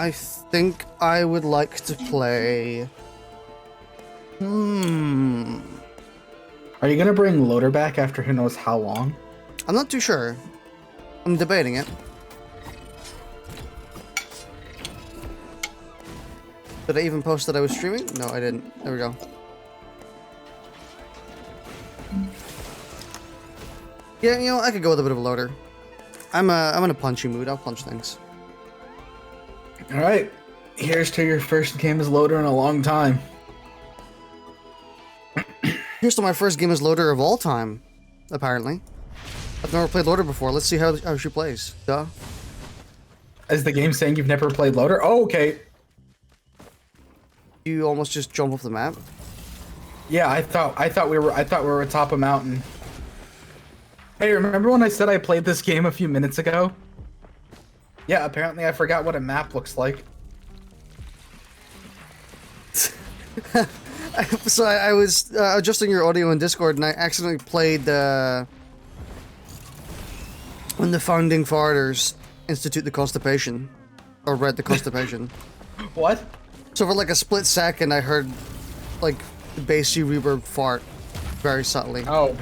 I think I would like to play... Are you gonna bring Loader back after who knows how long? I'm not too sure. I'm debating it. Did I even post that I was streaming? No, I didn't. There we go. Yeah, you know, I could go with a bit of a Loader. I'm in a punchy mood. I'll punch things. Alright. Here's to your first game as Loader in a long time. Here's to my first game as Loader of all time, apparently. I've never played Loader before. Let's see how she plays. Duh. Is the game saying you've never played Loader? Oh, okay. You almost just jump off the map. Yeah, I thought we were atop a mountain. Hey, remember when I said I played this game a few minutes ago? Yeah, apparently I forgot what a map looks like. So I was adjusting your audio in Discord, and I accidentally played when the Founding Fathers institute the constipation, or read the constipation. What? So for like a split second, I heard like the bassy reverb fart, very subtly. Oh,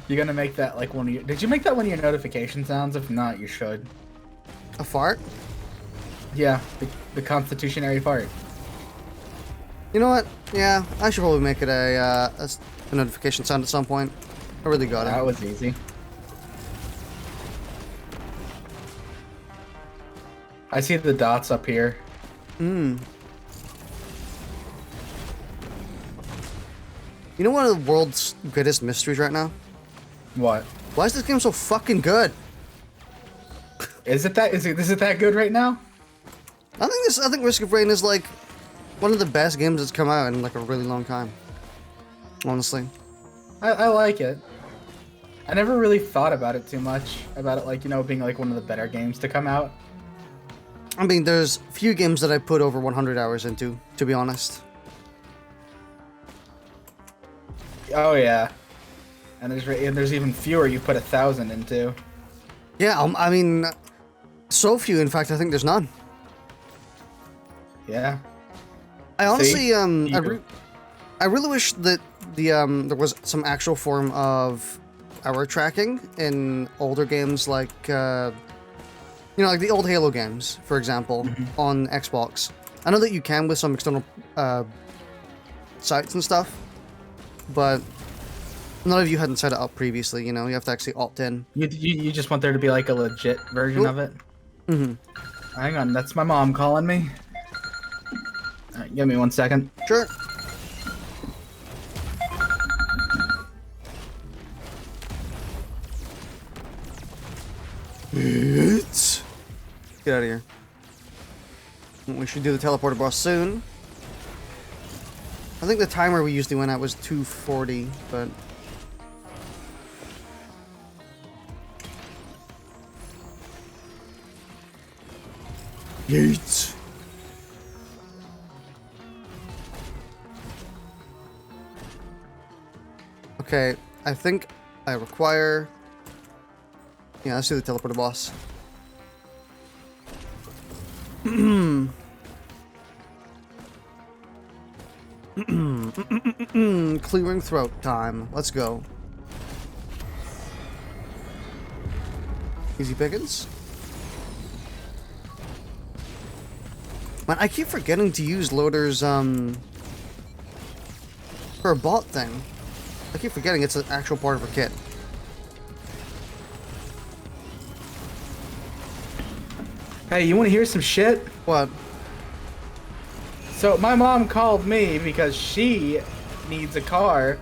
you're gonna make that like one of your... Did you make that one of your notification sounds? If not, you should. A fart? Yeah, the constitutionary fart. You know what? Yeah, I should probably make it a notification sound at some point. I really got it. That was easy. I see the dots up here. You know one of the world's greatest mysteries right now? What? Why is this game so fucking good? Is it that good right now? I think Risk of Rain is like one of the best games that's come out in like a really long time. Honestly. I like it. I never really thought about it too much. About it, like, you know, being like one of the better games to come out. I mean, there's few games that I put over 100 hours into, to be honest. Oh yeah. And there's even fewer you put 1,000 into. Yeah, I mean, so few. In fact, I think there's none. Yeah. I honestly, I really wish that there was some actual form of hour tracking in older games, like you know, like the old Halo games, for example, on Xbox. I know that you can with some external sites and stuff, but none of you hadn't set it up previously. You know, you have to actually opt in. You just want there to be like a legit version of it. Hang on, that's my mom calling me. All right, give me 1 second. Sure. Get out of here. We should do the teleporter boss soon. I think the timer we usually went at was 240, but... Yeet! Okay, I think I require... Yeah, let's do the teleporter boss. Clearing throat time. Let's go. Easy pickings. Man, I keep forgetting to use Loader's, for a bot thing. I keep forgetting it's an actual part of her kit. Hey, you want to hear some shit? What? So my mom called me because she needs a car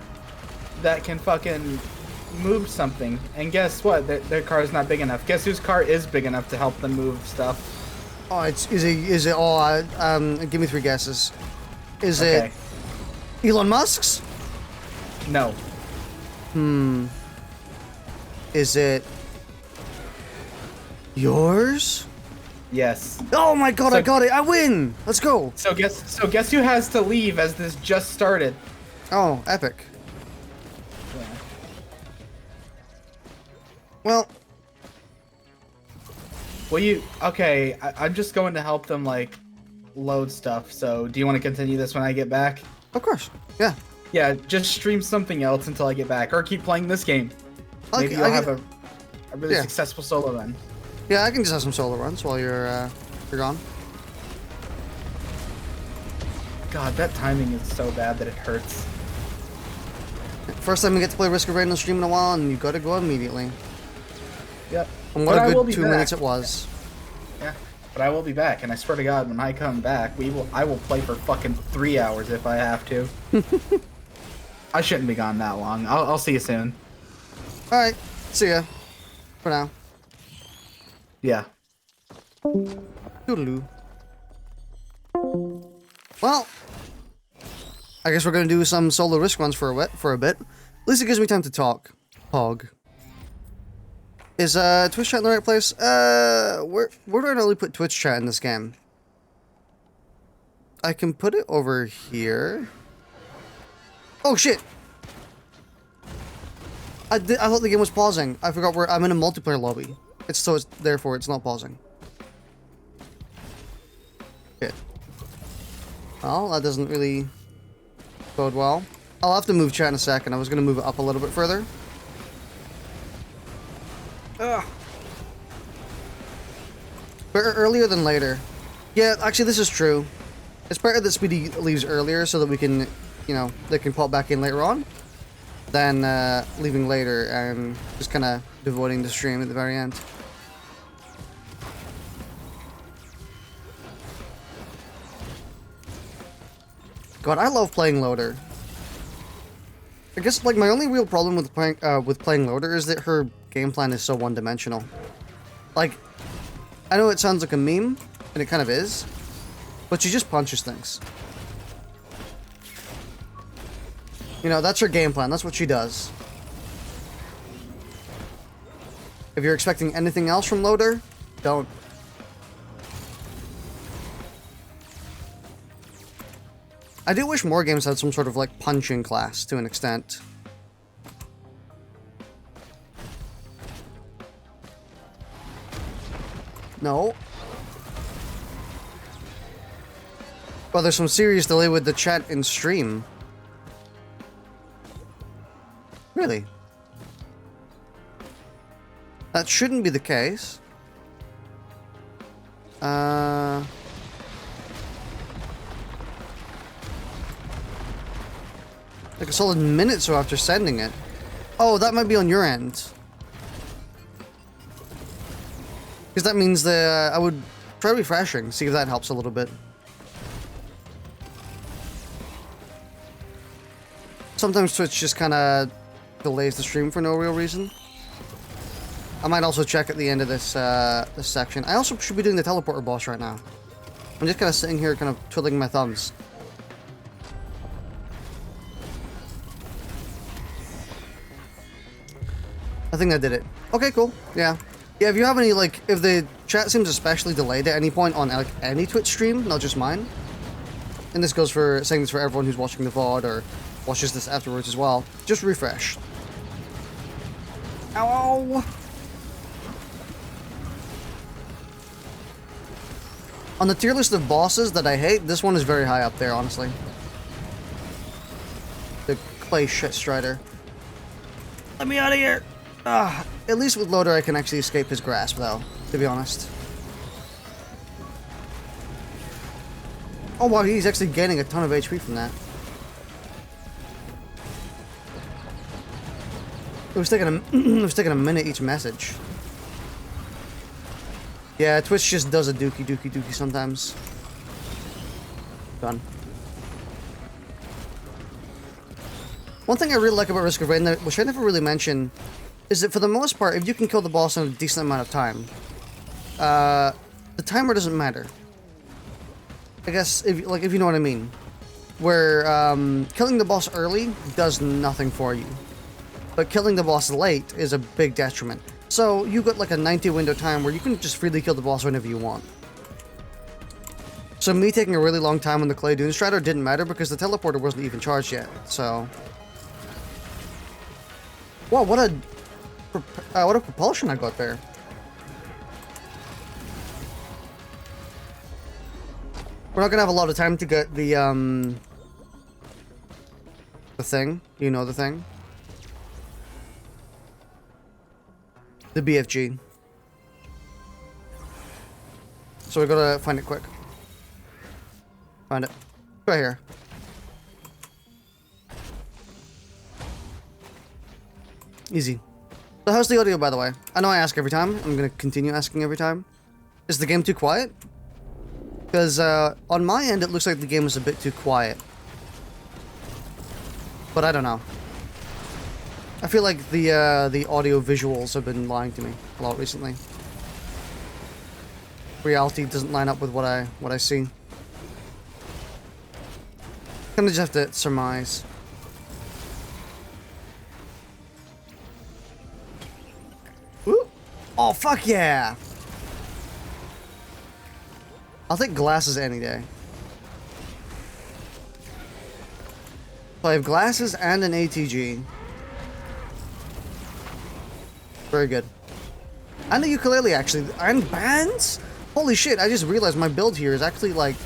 that can fucking move something. And guess what? Their car is not big enough. Guess whose car is big enough to help them move stuff? Oh, is it give me 3 guesses. Is it Elon Musk's? No. Is it yours? Yes. Oh my god, So, I got it! I win! Let's go! So guess who has to leave as this just started? Oh, epic. Yeah. Well, Well, okay, I'm just going to help them, like, load stuff. So, do you want to continue this when I get back? Of course. Yeah. Yeah, just stream something else until I get back. Or keep playing this game. Maybe you'll have a really successful solo run. Yeah, I can just have some solo runs while you're gone. God, that timing is so bad that it hurts. First time we get to play Risk of Rain on stream in a while, and you gotta go immediately. Yep. And what a good 2 minutes it was. Yeah, but I will be back, and I swear to God, when I come back, I will play for fucking 3 hours if I have to. I shouldn't be gone that long. I'll see you soon. All right, see ya. For now. Yeah. Toodaloo. Well, I guess we're gonna do some solo Risk runs for a bit. At least it gives me time to talk. Hog. Is Twitch chat in the right place? Where do I normally put Twitch chat in this game? I can put it over here. Oh shit! I thought the game was pausing. I forgot where I'm in a multiplayer lobby. Therefore it's not pausing. Shit. Well, that doesn't really bode well. I'll have to move chat in a second. I was gonna move it up a little bit further. Ugh. Better earlier than later. Yeah, actually this is true. It's better that Speedy leaves earlier so that we can, you know, they can pop back in later on than leaving later and just kind of devoting the stream at the very end. God, I love playing Loader. I guess like my only real problem with playing Loader is that her game plan is so one-dimensional. Like, I know it sounds like a meme, and it kind of is, but she just punches things. You know, that's her game plan. That's what she does. If you're expecting anything else from Loader, don't. I do wish more games had some sort of, like, punching class, to an extent. No. Well, there's some serious delay with the chat in stream. Really? That shouldn't be the case. Like a solid minute or so after sending it. Oh, that might be on your end. Because that means that I would try refreshing, see if that helps a little bit. Sometimes Twitch just kind of delays the stream for no real reason. I might also check at the end of this this section. I also should be doing the teleporter boss right now. I'm just kind of sitting here kind of twiddling my thumbs. I think I did it. Okay, cool. Yeah. Yeah, if you have any, like, if the chat seems especially delayed at any point on, like, any Twitch stream, not just mine, and this goes for, saying this for everyone who's watching the VOD or watches this afterwards as well, just refresh. Ow! On the tier list of bosses that I hate, this one is very high up there, honestly. The clay shit strider. Let me out of here! At least with Loader I can actually escape his grasp, though, to be honest. Oh wow, he's actually gaining a ton of HP from that. It was taking a minute each message. Yeah, Twitch just does a dookie sometimes. Done. One thing I really like about Risk of Rain, which I never really mentioned, is that for the most part, if you can kill the boss in a decent amount of time, the timer doesn't matter. I guess, if you know what I mean. Where, killing the boss early does nothing for you. But killing the boss late is a big detriment. So, you got like a 90 window time where you can just freely kill the boss whenever you want. So me taking a really long time on the Clay Dune Strider didn't matter because the teleporter wasn't even charged yet, so... Wow, what a propulsion I got there. We're not gonna have a lot of time to get the thing. You know the thing? The BFG. So we gotta find it quick. Find it. Right here. Easy. So how's the audio, by the way? I know I ask every time. I'm gonna continue asking every time. Is the game too quiet? Because on my end, it looks like the game is a bit too quiet. But I don't know. I feel like the audio visuals have been lying to me a lot recently. Reality doesn't line up with what I see. Kind of just have to surmise. Ooh. Oh fuck yeah! I'll take glasses any day. So I have glasses and an ATG. Very good. And a ukulele, actually. And bands? Holy shit, I just realized my build here is actually, like,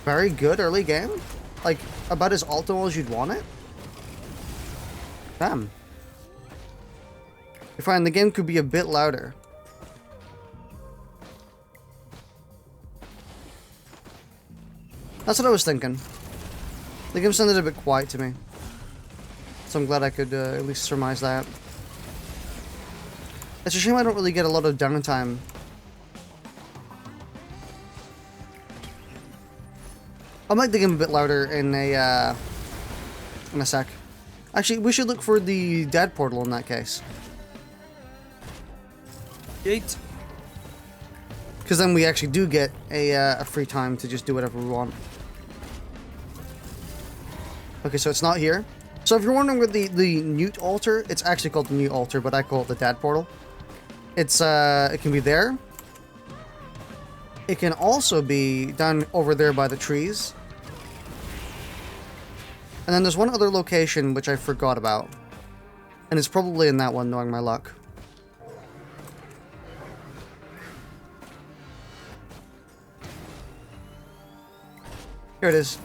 very good early game. Like, about as optimal as you'd want it. Damn. You're fine, the game could be a bit louder. That's what I was thinking. The game sounded a bit quiet to me. So I'm glad I could at least surmise that. It's a shame I don't really get a lot of downtime. I'll make the game a bit louder in a sec. Actually, we should look for the dead portal in that case. Yeet. Because then we actually do get a free time to just do whatever we want. Okay, so it's not here. So if you're wondering where the Newt altar, it's actually called the Newt altar, but I call it the dead portal. It's it can be there. It can also be down over there by the trees. And then there's one other location which I forgot about. And it's probably in that one, knowing my luck. Here it is.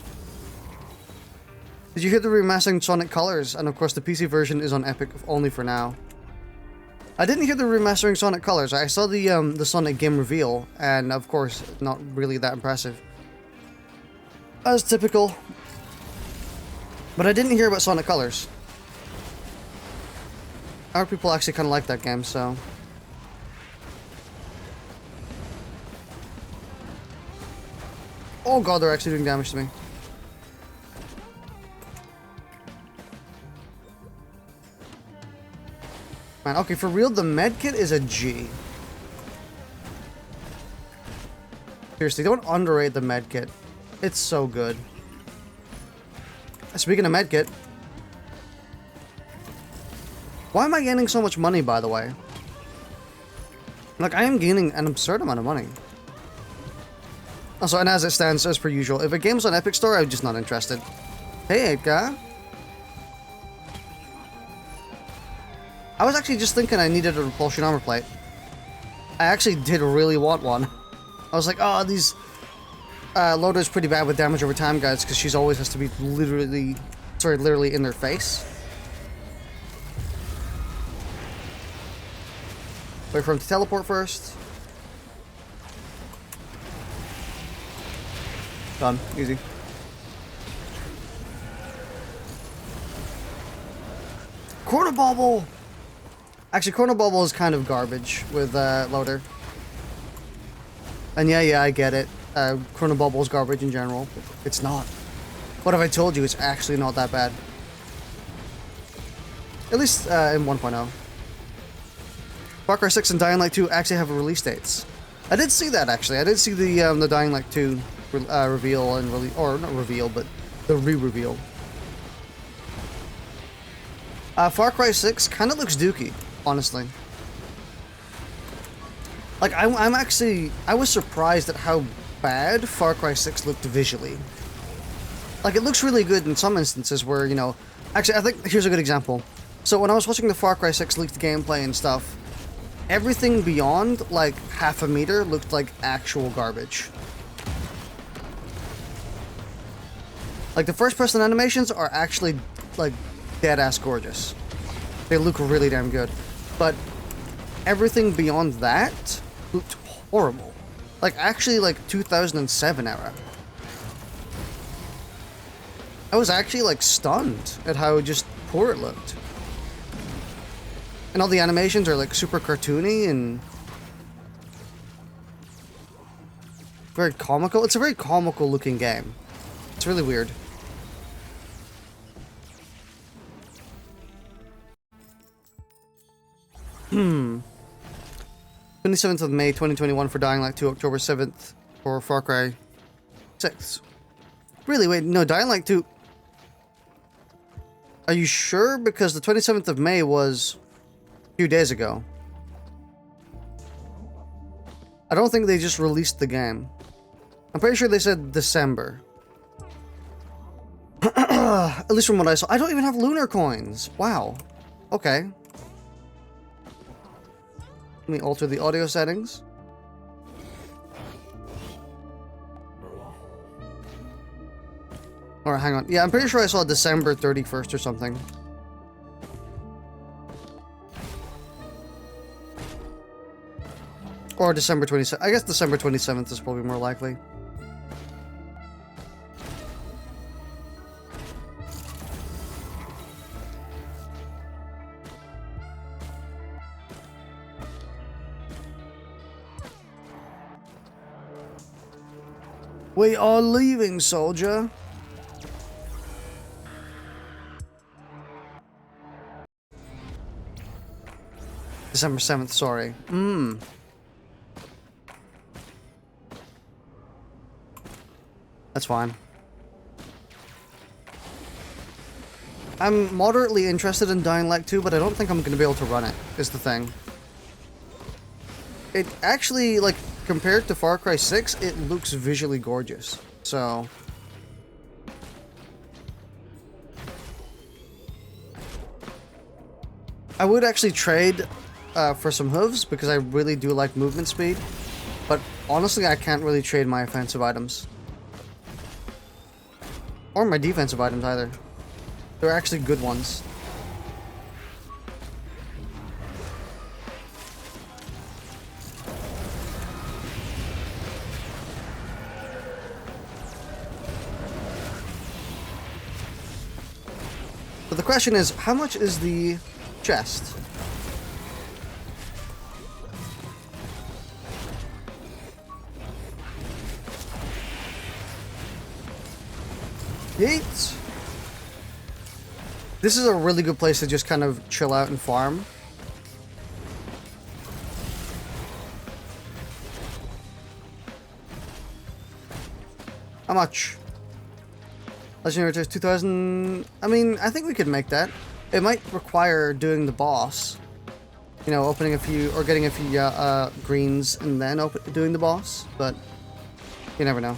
Did you hear the remastering Sonic Colors? And of course the PC version is on Epic only for now. I didn't hear the remastering Sonic Colors. I saw the Sonic game reveal, and of course, not really that impressive. As typical. But I didn't hear about Sonic Colors. Our people actually kind of like that game, so... Oh god, they're actually doing damage to me. Man, okay, for real, the medkit is a G. Seriously, don't underrate the medkit. It's so good. Speaking of medkit, why am I gaining so much money, by the way? Like, I am gaining an absurd amount of money. Also, and as it stands, as per usual, if a game's on Epic Store, I'm just not interested. Hey, Edgar. I was actually just thinking I needed a repulsion armor plate. I actually did really want one. I was like, oh, these Loda's pretty bad with damage over time, guys, because she's always has to be literally in their face. Wait for him to teleport first. Done. Easy. Chronobauble! Actually, Chronobauble is kind of garbage with Loader. And yeah, I get it. Chronobauble is garbage in general. It's not. What have I told you? It's actually not that bad. At least in 1.0. Far Cry 6 and Dying Light 2 actually have release dates. I did see that, actually. I did see the Dying Light 2 reveal and or not reveal, but the re-reveal. Far Cry 6 kind of looks dookie, honestly. Like, I was surprised at how bad Far Cry 6 looked visually. Like, it looks really good in some instances where, you know... Actually, I think here's a good example. So when I was watching the Far Cry 6 leaked gameplay and stuff, everything beyond, like, half a meter looked like actual garbage. Like, the first-person animations are actually, like, dead-ass gorgeous. They look really damn good. But everything beyond that looked horrible. Like, actually, like, 2007 era. I was actually, like, stunned at how just poor it looked. And all the animations are, like, super cartoony and very comical. It's a very comical looking game. It's really weird. Hmm. 27th of May 2021 for Dying Light 2, October 7th for Far Cry 6. Really? Wait, no, Dying Light 2... Are you sure? Because the 27th of May was a few days ago. I don't think they just released the game. I'm pretty sure they said December. At least from what I saw. I don't even have lunar coins. Wow. Okay. Let me alter the audio settings. Or hang on. Yeah, I'm pretty sure I saw December 31st or something. Or December 27th. I guess December 27th is probably more likely. We are leaving, soldier. December 7th, sorry. That's fine. I'm moderately interested in Dying Light 2, but I don't think I'm going to be able to run it, is the thing. It actually, like, compared to Far Cry 6, it looks visually gorgeous. So... I would actually trade for some hooves, because I really do like movement speed. But honestly, I can't really trade my offensive items. Or my defensive items either. They're actually good ones. But the question is, how much is the chest? Yeet! This is a really good place to just kind of chill out and farm. How much? Legendary Test 2000... I mean, I think we could make that. It might require doing the boss. You know, opening a few... or getting a few greens and then doing the boss. But you never know.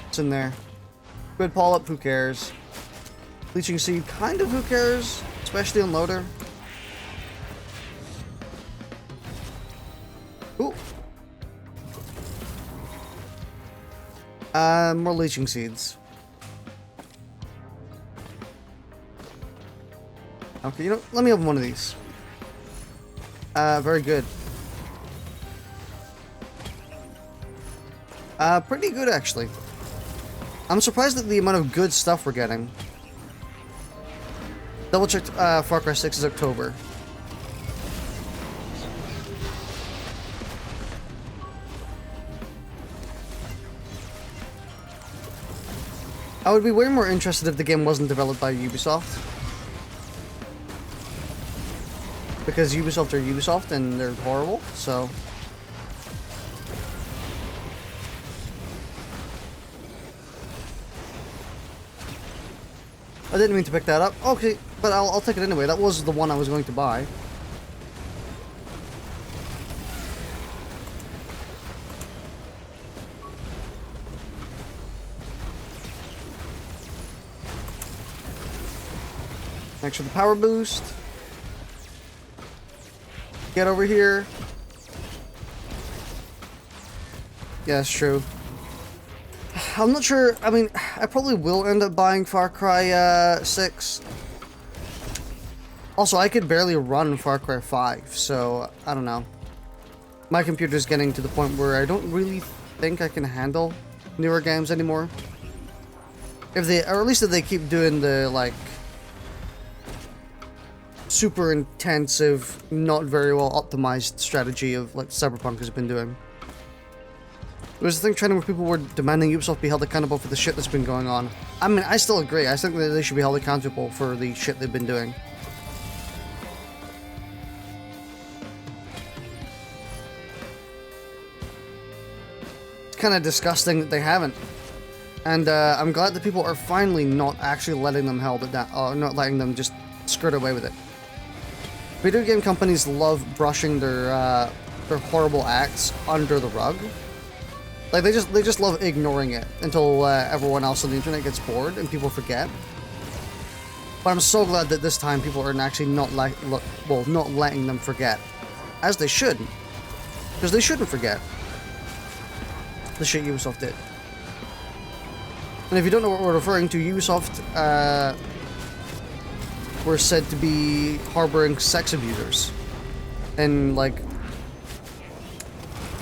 What's in there? Good polyp, who cares? Bleaching seed, kind of who cares? Especially on loader. Ooh. More leeching seeds. Okay, you know, let me open one of these. Very good. Pretty good, actually. I'm surprised at the amount of good stuff we're getting. Double checked, Far Cry 6 is October. I would be way more interested if the game wasn't developed by Ubisoft. Because Ubisoft are Ubisoft and they're horrible, so... I didn't mean to pick that up. Okay, but I'll take it anyway. That was the one I was going to buy. Thanks for the power boost. Get over here. Yeah, it's true. I'm not sure. I mean, I probably will end up buying Far Cry 6. Also, I could barely run Far Cry 5, so I don't know. My computer's getting to the point where I don't really think I can handle newer games anymore. If they, or at least if they keep doing the, like, super intensive, not very well optimized strategy of, like, Cyberpunk has been doing. There was a thing trending where people were demanding Ubisoft be held accountable for the shit that's been going on. I mean, I still agree. I think that they should be held accountable for the shit they've been doing. It's kind of disgusting that they haven't. And I'm glad that people are finally not actually letting them held it down, or not letting them just skirt away with it. Video game companies love brushing their horrible acts under the rug. Like they just love ignoring it until everyone else on the internet gets bored and people forget. But I'm so glad that this time people are actually not not letting them forget, as they should, because they shouldn't forget the shit Ubisoft did. And if you don't know what we're referring to, Ubisoft were said to be harboring sex abusers and like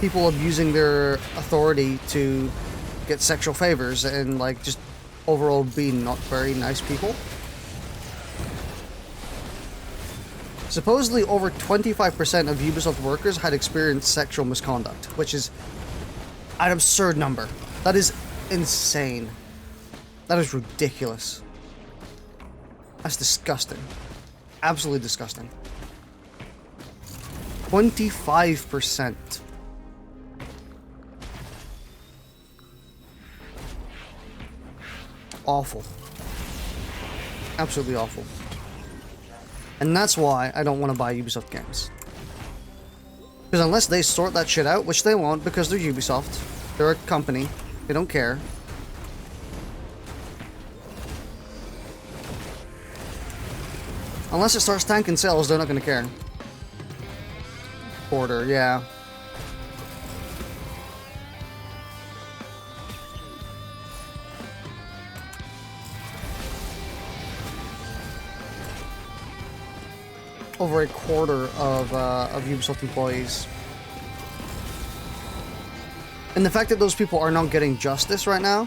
people abusing their authority to get sexual favors and like just overall being not very nice people. Supposedly over 25% of Ubisoft workers had experienced sexual misconduct, which is an absurd number. That is insane. That is ridiculous. That's disgusting. Absolutely disgusting. 25%. Awful. Absolutely awful. And that's why I don't want to buy Ubisoft games. Because unless they sort that shit out, which they won't because they're Ubisoft, they're a company, they don't care. Unless it starts tanking sales, they're not going to care. Order, yeah. Over a quarter of Ubisoft employees. And the fact that those people are not getting justice right now,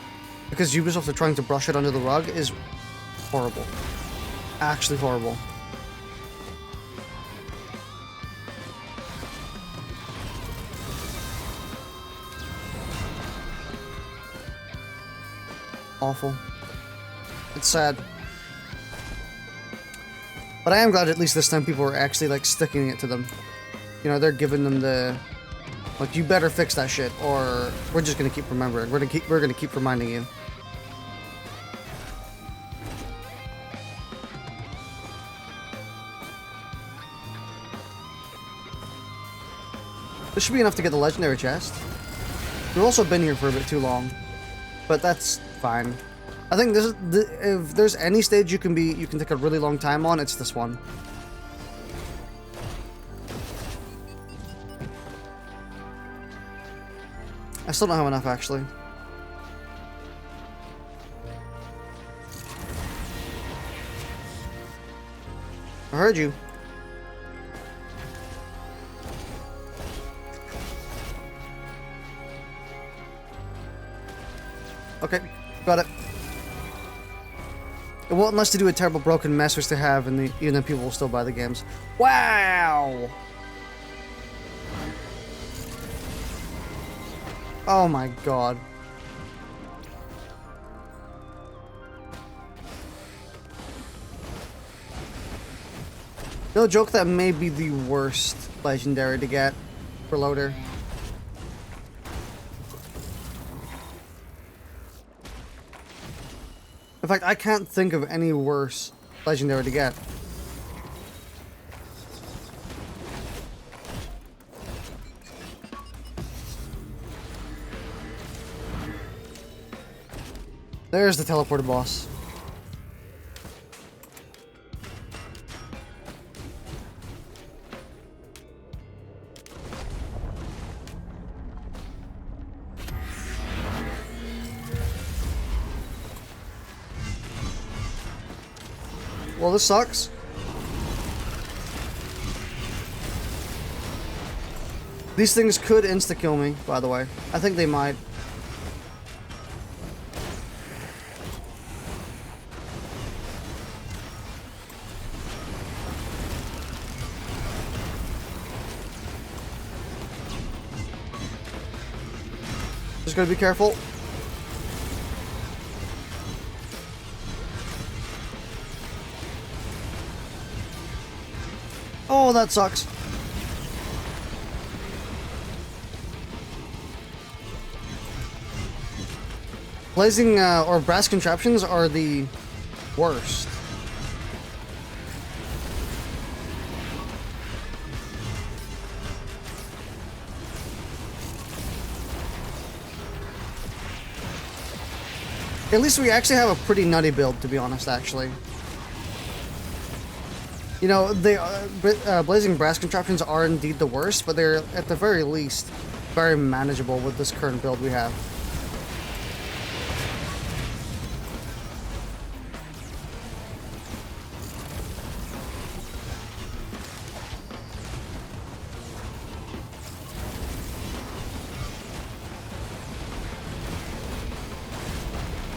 because Ubisoft are trying to brush it under the rug, is horrible. Actually horrible. Awful. It's sad. But I am glad at least this time people are actually like sticking it to them. You know, they're giving them the like, you better fix that shit or we're just gonna keep remembering. We're gonna keep reminding you. This should be enough to get the legendary chest. We've also been here for a bit too long, but that's fine. I think this is if there's any stage you can take a really long time on, it's this one. I still don't have enough actually. I heard you. Okay, got it. It won't unless they do a terrible broken mess, which they have, and even then people will still buy the games. Wow! Oh my god. No joke, that may be the worst legendary to get for loader. In fact, I can't think of any worse legendary to get. There's the teleporter boss. well, this sucks. These things could insta-kill me, by the way. I think they might. Just gotta be careful. Oh, that sucks. Blazing or brass contraptions are the worst. At least we actually have a pretty nutty build, to be honest, actually. You know, blazing brass contraptions are indeed the worst, but they're, at the very least, very manageable with this current build we have.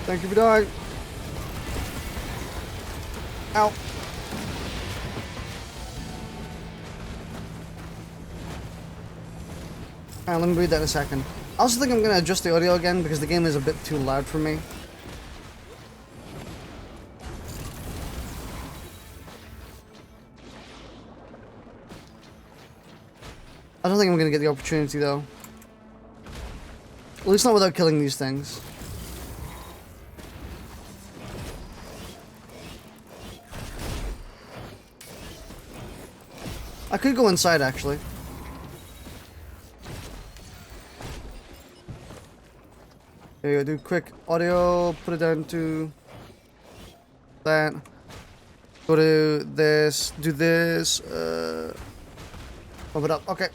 Thank you for dying. Ow. Alright, let me read that in a second. I also think I'm going to adjust the audio again because the game is a bit too loud for me. I don't think I'm going to get the opportunity though. At least not without killing these things. I could go inside, actually. There you go, do quick audio, put it down to that. Go to this, do this, bump it up, okay.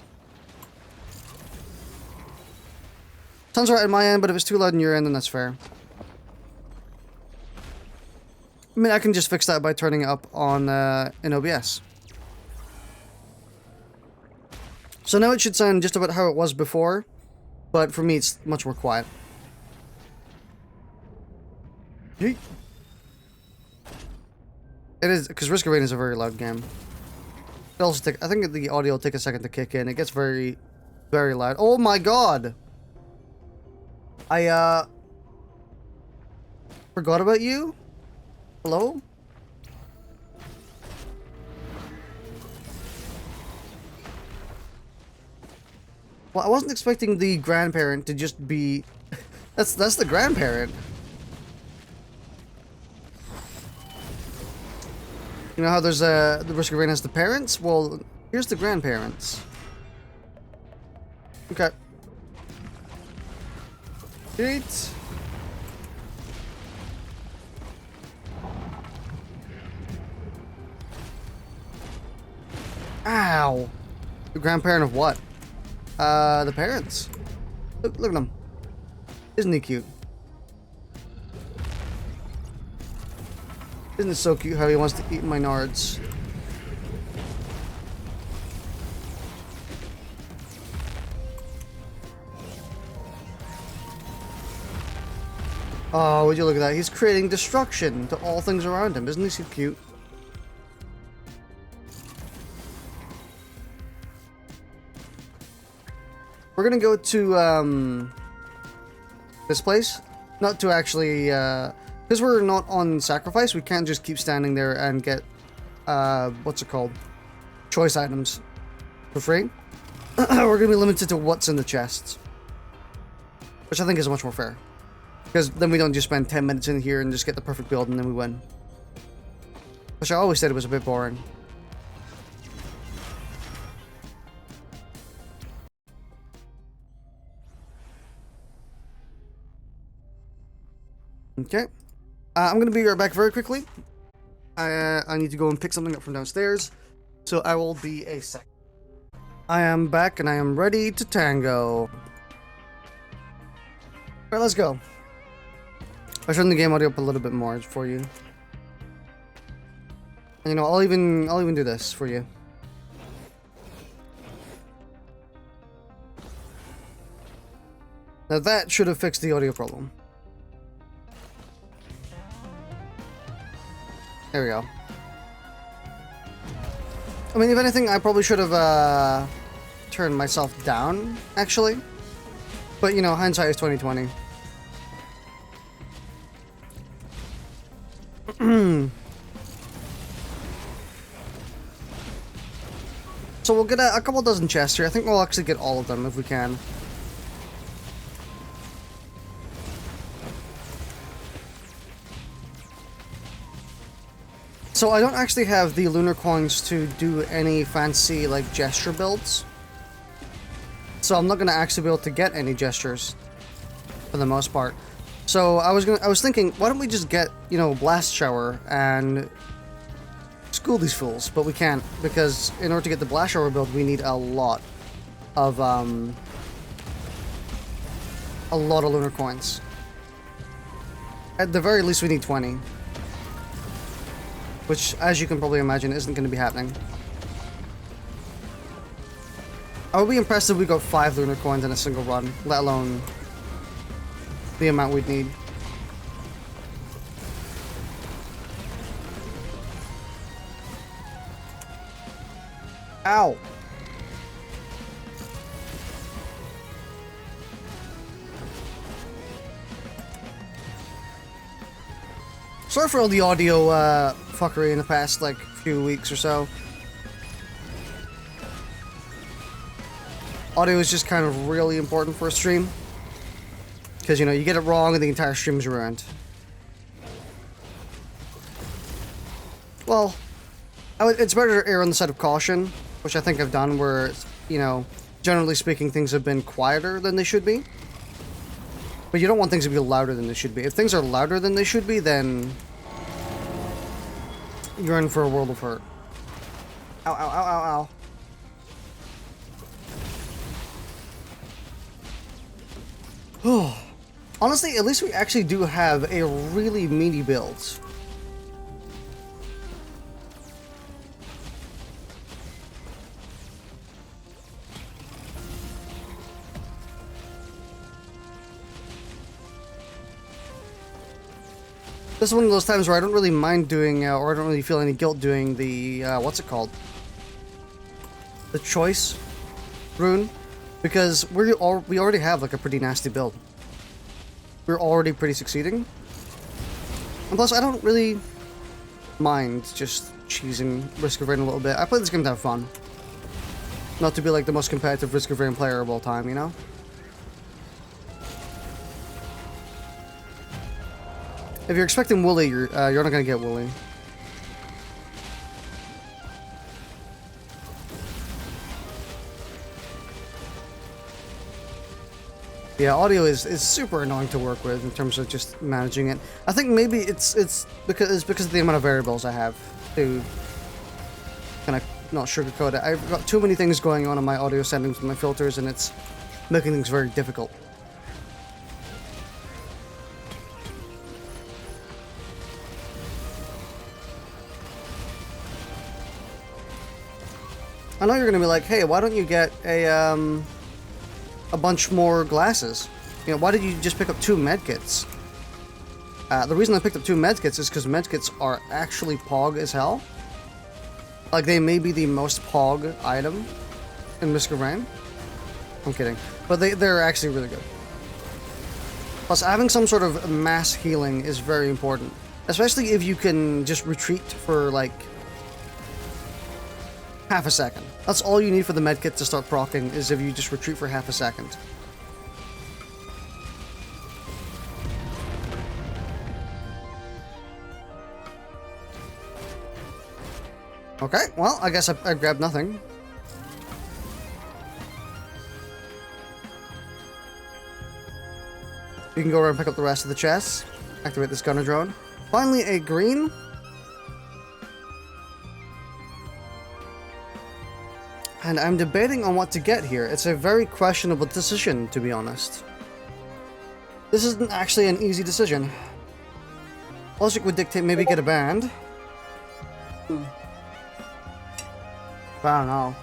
Sounds right on my end, but if it's too loud on your end, then that's fair. I mean, I can just fix that by turning it up on in OBS. So now it should sound just about how it was before, but for me it's much more quiet. Yeet. It is, because Risk of Rain is a very loud game. It also I think the audio will take a second to kick in. It gets very, very loud. Oh my god! I, forgot about you? Hello? Well, I wasn't expecting the grandparent to just be... That's the grandparent. You know how there's the Risk of Rain has the parents? Well, here's the grandparents. Okay. Eat. Ow. The grandparent of what? The parents. Look at him. Isn't he cute? Isn't it so cute how he wants to eat my nards? Oh, would you look at that? He's creating destruction to all things around him. Isn't he so cute? We're gonna go to this place, not to actually because we're not on sacrifice. We can't just keep standing there and get what's it called, choice items for free. We're gonna be limited to what's in the chests, which I think is much more fair, because then we don't just spend 10 minutes in here and just get the perfect build and then we win, which I always said it was a bit boring. Okay, I'm gonna be right back very quickly. I need to go and pick something up from downstairs, so I will be a sec. I am back and I am ready to tango. Alright, let's go. I'll turn the game audio up a little bit more for you. And, you know, I'll even do this for you. Now that should have fixed the audio problem. There we go. I mean, if anything, I probably should have turned myself down, actually. But, you know, hindsight is 20/20. So we'll get a couple dozen chests here. I think we'll actually get all of them if we can. So I don't actually have the lunar coins to do any fancy, like, gesture builds. So I'm not going to actually be able to get any gestures for the most part. So I was thinking, why don't we just get, you know, Blast Shower and school these fools? But we can't, because in order to get the Blast Shower build, we need a lot of lunar coins. At the very least, we need 20. Which, as you can probably imagine, isn't going to be happening. I would be impressed if we got 5 lunar coins in a single run, let alone the amount we'd need. Ow! Sorry for all the audio fuckery in the past, like, few weeks or so. Audio is just kind of really important for a stream. Because, you know, you get it wrong and the entire stream's ruined. Well, it's better to err on the side of caution, which I think I've done, where, you know, generally speaking, things have been quieter than they should be. But you don't want things to be louder than they should be. If things are louder than they should be, then you're in for a world of hurt. Ow, ow, ow, ow, ow. Honestly, at least we actually do have a really meaty build. This is one of those times where I don't really mind doing, or I don't really feel any guilt doing the, what's it called? The choice rune. Because we already have, like, a pretty nasty build. We're already pretty succeeding. And plus, I don't really mind just cheesing Risk of Rain a little bit. I play this game to have fun. Not to be, like, the most competitive Risk of Rain player of all time, you know? If you're expecting Wooly, you're not gonna get Wooly. Yeah, audio is super annoying to work with in terms of just managing it. I think maybe it's because of the amount of variables I have to kind of not sugarcoat it. I've got too many things going on in my audio settings with my filters, and it's making things very difficult. I know you're gonna be like, hey, why don't you get a bunch more glasses? You know, why did you just pick up 2 medkits? The reason I picked up 2 medkits is because medkits are actually pog as hell. Like, they may be the most pog item in Risk of Rain. I'm kidding. But they're actually really good. Plus, having some sort of mass healing is very important. Especially if you can just retreat for, like, half a second. That's all you need for the medkit to start proccing, is if you just retreat for half a second. Okay, well, I guess I grabbed nothing. You can go around and pick up the rest of the chests. Activate this gunner drone. Finally, a green. And I'm debating on what to get here. It's a very questionable decision, to be honest. This isn't actually an easy decision. Logic would dictate maybe get a band. I don't know.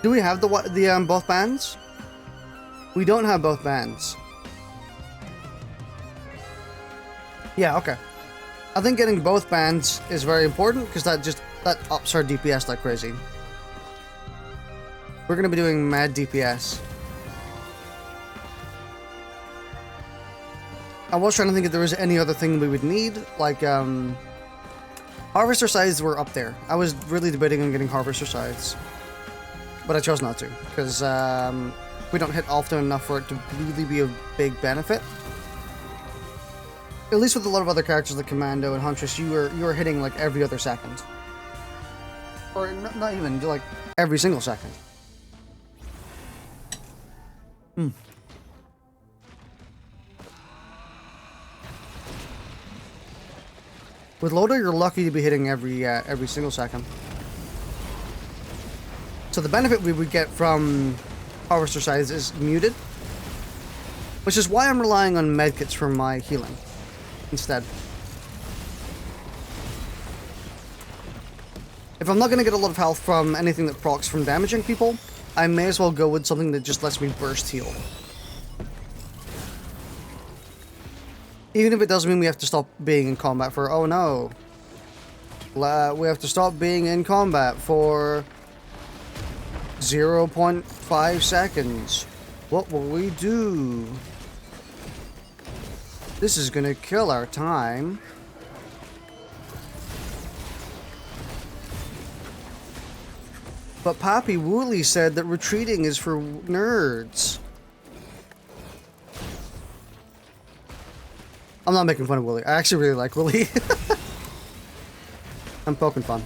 Do we have the both bands? We don't have both bands. Yeah, okay. I think getting both bands is very important because that ups our DPS like crazy. We're gonna be doing mad DPS. I was trying to think if there was any other thing we would need, like harvester scythes were up there. I was really debating on getting harvester scythes, but I chose not to because we don't hit often enough for it to really be a big benefit. At least with a lot of other characters like Commando and Huntress, you are hitting like every other second, or not even like every single second. With Loader, you're lucky to be hitting every single second. So the benefit we would get from Harvester Scythes is muted, which is why I'm relying on medkits for my healing instead. If I'm not going to get a lot of health from anything that procs from damaging people, I may as well go with something that just lets me burst heal. Even if it does mean we have to stop being in combat for, oh no. We have to stop being in combat for 0.5 seconds. What will we do? This is gonna kill our time. But Pappy Wooly said that retreating is for nerds. I'm not making fun of Wooly. I actually really like Wooly. I'm poking fun.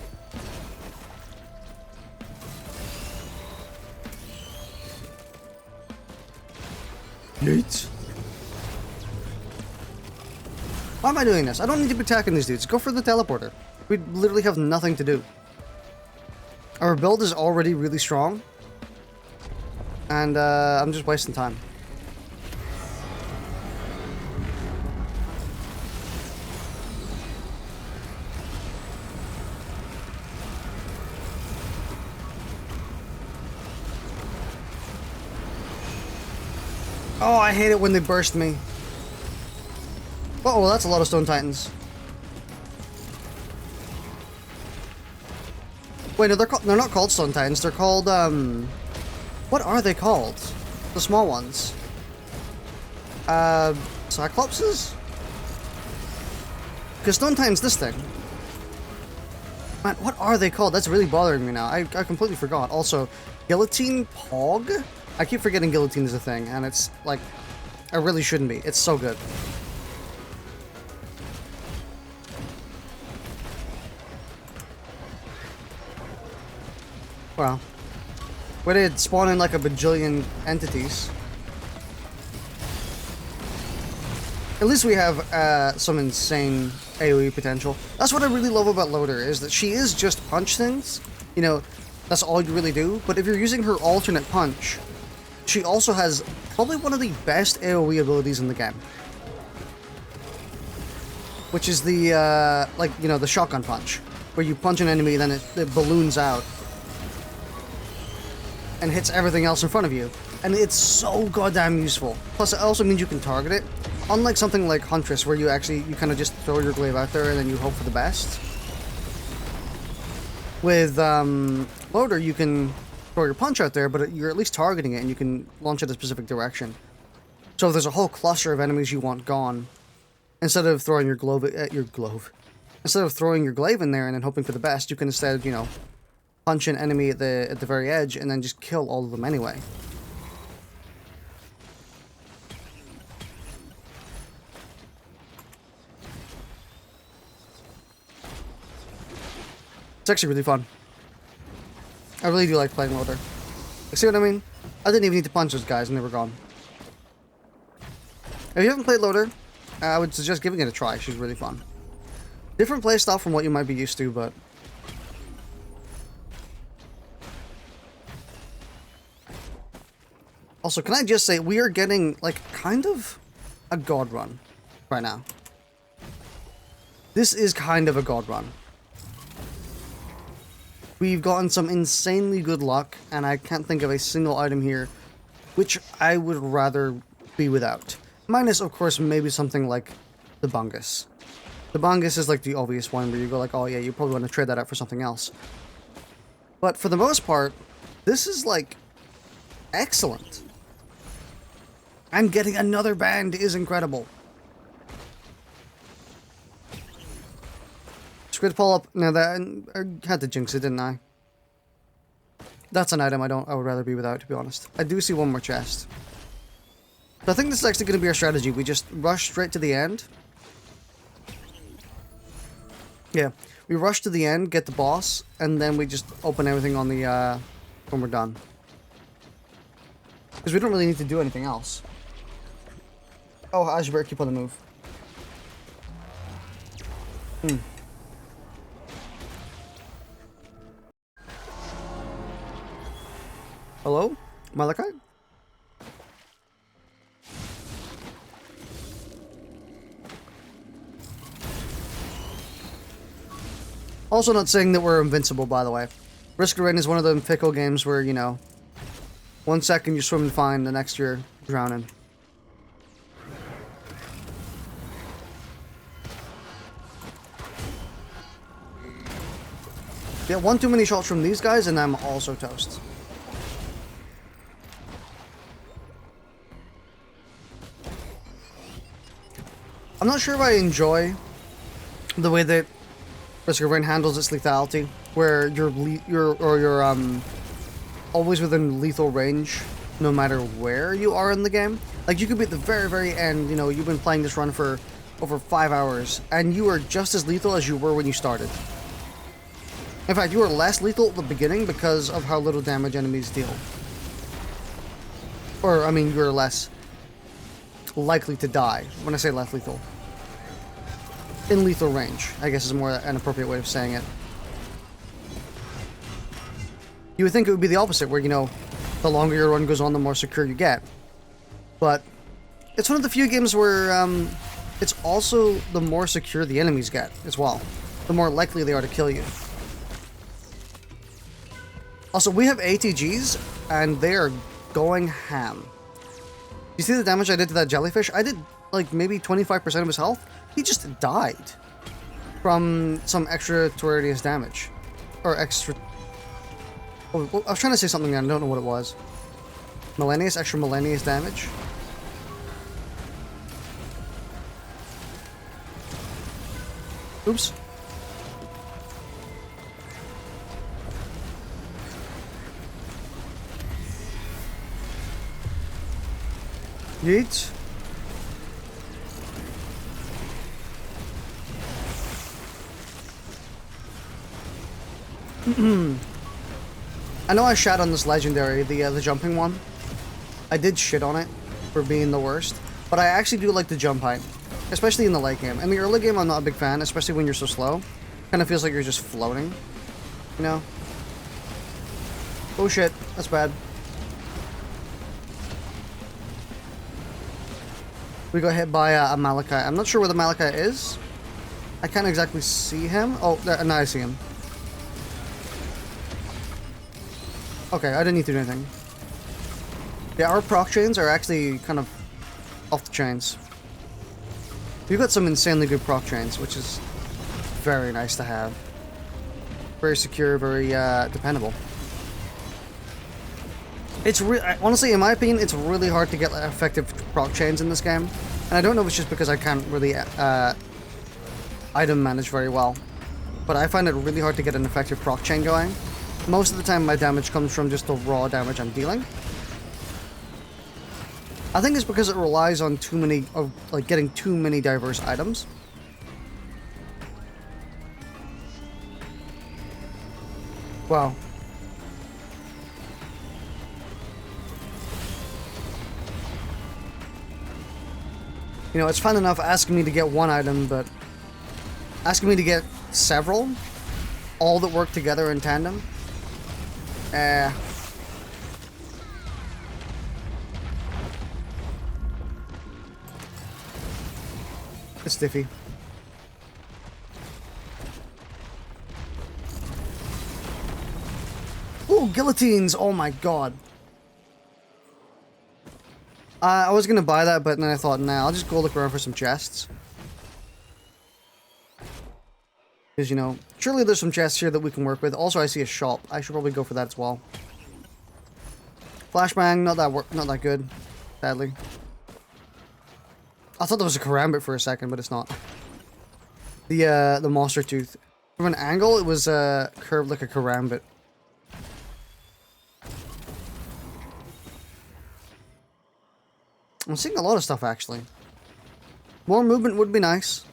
Yeet. Why am I doing this? I don't need to be attacking these dudes. Go for the teleporter. We literally have nothing to do. Our build is already really strong. And I'm just wasting time. Oh, I hate it when they burst me. Uh-oh, that's a lot of Stone Titans. Wait, no, they're not called Stone Titans. They're called, what are they called? The small ones. Cyclopses? Because Stone Titan's this thing. Man, what are they called? That's really bothering me now. I completely forgot. Also, Guillotine Pog? I keep forgetting Guillotine is a thing, and it's, like, I really shouldn't be. It's so good. Well, we did spawn in like a bajillion entities. At least we have some insane AoE potential. That's what I really love about Loader, is that she is just punch things. You know, that's all you really do. But if you're using her alternate punch, she also has probably one of the best AoE abilities in the game. Which is the, like, you know, the shotgun punch. Where you punch an enemy, then it balloons out. And hits everything else in front of you. And it's so goddamn useful. Plus, it also means you can target it. Unlike something like Huntress, where you kind of just throw your glaive out there and then you hope for the best. With Loader, you can throw your punch out there, but you're at least targeting it and you can launch it a specific direction. So if there's a whole cluster of enemies you want gone, instead of throwing your instead of throwing your glaive in there and then hoping for the best, you can instead, you know, punch an enemy at the very edge and then just kill all of them anyway. It's actually really fun. I really do like playing Loader. See what I mean? I didn't even need to punch those guys and they were gone. If you haven't played Loader, I would suggest giving it a try. She's really fun. Different playstyle from what you might be used to, but Also, can I just say, we are getting, like, kind of a god run right now. This is kind of a god run. We've gotten some insanely good luck, and I can't think of a single item here which I would rather be without. Minus, of course, maybe something like the Bungus. The Bungus is like the obvious one where you go like, oh yeah, you probably want to trade that out for something else. But for the most part, this is like excellent. And getting another band is incredible. Squid pull-up. Now that I had to jinx it, didn't I? That's an item I would rather be without, to be honest. I do see one more chest. So I think this is actually going to be our strategy. We just rush straight to the end. Yeah, we rush to the end, get the boss, and then we just open everything on the when we're done. Because we don't really need to do anything else. Oh, I should better keep on the move. Hello? Malachi? Also not saying that we're invincible, by the way. Risk of Rain is one of them fickle games where, you know, 1 second you're swimming fine, the next you're drowning. Get one too many shots from these guys and I'm also toast. I'm not sure if I enjoy the way that Risk of Rain handles its lethality, where you're always within lethal range, no matter where you are in the game. Like, you could be at the very, very end, you know, you've been playing this run for over 5 hours, and you are just as lethal as you were when you started. In fact, you were less lethal at the beginning because of how little damage enemies deal. Or, I mean, you're less likely to die. When I say less lethal, in lethal range, I guess is more an appropriate way of saying it. You would think it would be the opposite, where, you know, the longer your run goes on, the more secure you get. But it's one of the few games where it's also the more secure the enemies get as well, the more likely they are to kill you. Also, we have ATGs, and they are going ham. You see the damage I did to that jellyfish? I did, like, maybe 25% of his health. He just died from some extraterritorial damage. Or extra... Oh, I was trying to say something and I don't know what it was. Extra millennius damage. Oops. Yeet. I know I shat on this legendary, the jumping one. I did shit on it for being the worst, but I actually do like the jump height, especially in the late game. In the early game, I'm not a big fan, especially when you're so slow. Kind of feels like you're just floating, you know? Oh shit, that's bad. We got hit by a Malachite. I'm not sure where the Malachite is. I can't exactly see him. Oh, now I see him. Okay, I didn't need to do anything. Yeah, our proc chains are actually kind of off the chains. We've got some insanely good proc chains, which is very nice to have. Very secure, very dependable. It's honestly, in my opinion, it's really hard to get effective proc chains in this game. And I don't know if it's just because I can't really item manage very well. But I find it really hard to get an effective proc chain going. Most of the time my damage comes from just the raw damage I'm dealing. I think it's because it relies on getting too many diverse items. Wow. You know, it's fun enough asking me to get one item, but asking me to get several, all that work together in tandem, It's stiffy. Ooh, guillotines! Oh my god. I was gonna buy that, but then I thought, nah, I'll just go look around for some chests. Because, you know, surely there's some chests here that we can work with. Also, I see a shop. I should probably go for that as well. Flashbang, not that good, sadly. I thought there was a karambit for a second, but it's not. The monster tooth. From an angle, it was curved like a karambit. I'm seeing a lot of stuff, actually. More movement would be nice.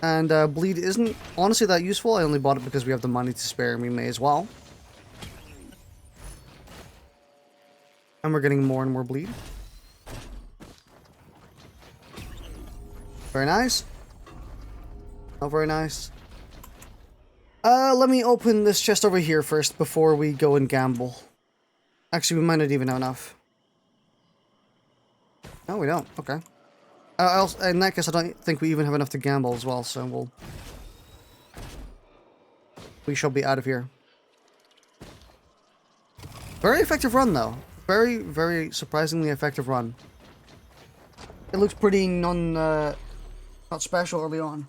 And bleed isn't honestly that useful. I only bought it because we have the money to spare, and we may as well. And we're getting more and more bleed. Very nice. Not very nice. Let me open this chest over here first before we go and gamble. Actually, we might not even have enough. No, we don't. Okay. In that case, I don't think we even have enough to gamble as well, so we shall be out of here. Very effective run, though. Very, very surprisingly effective run. It looks pretty not special early on.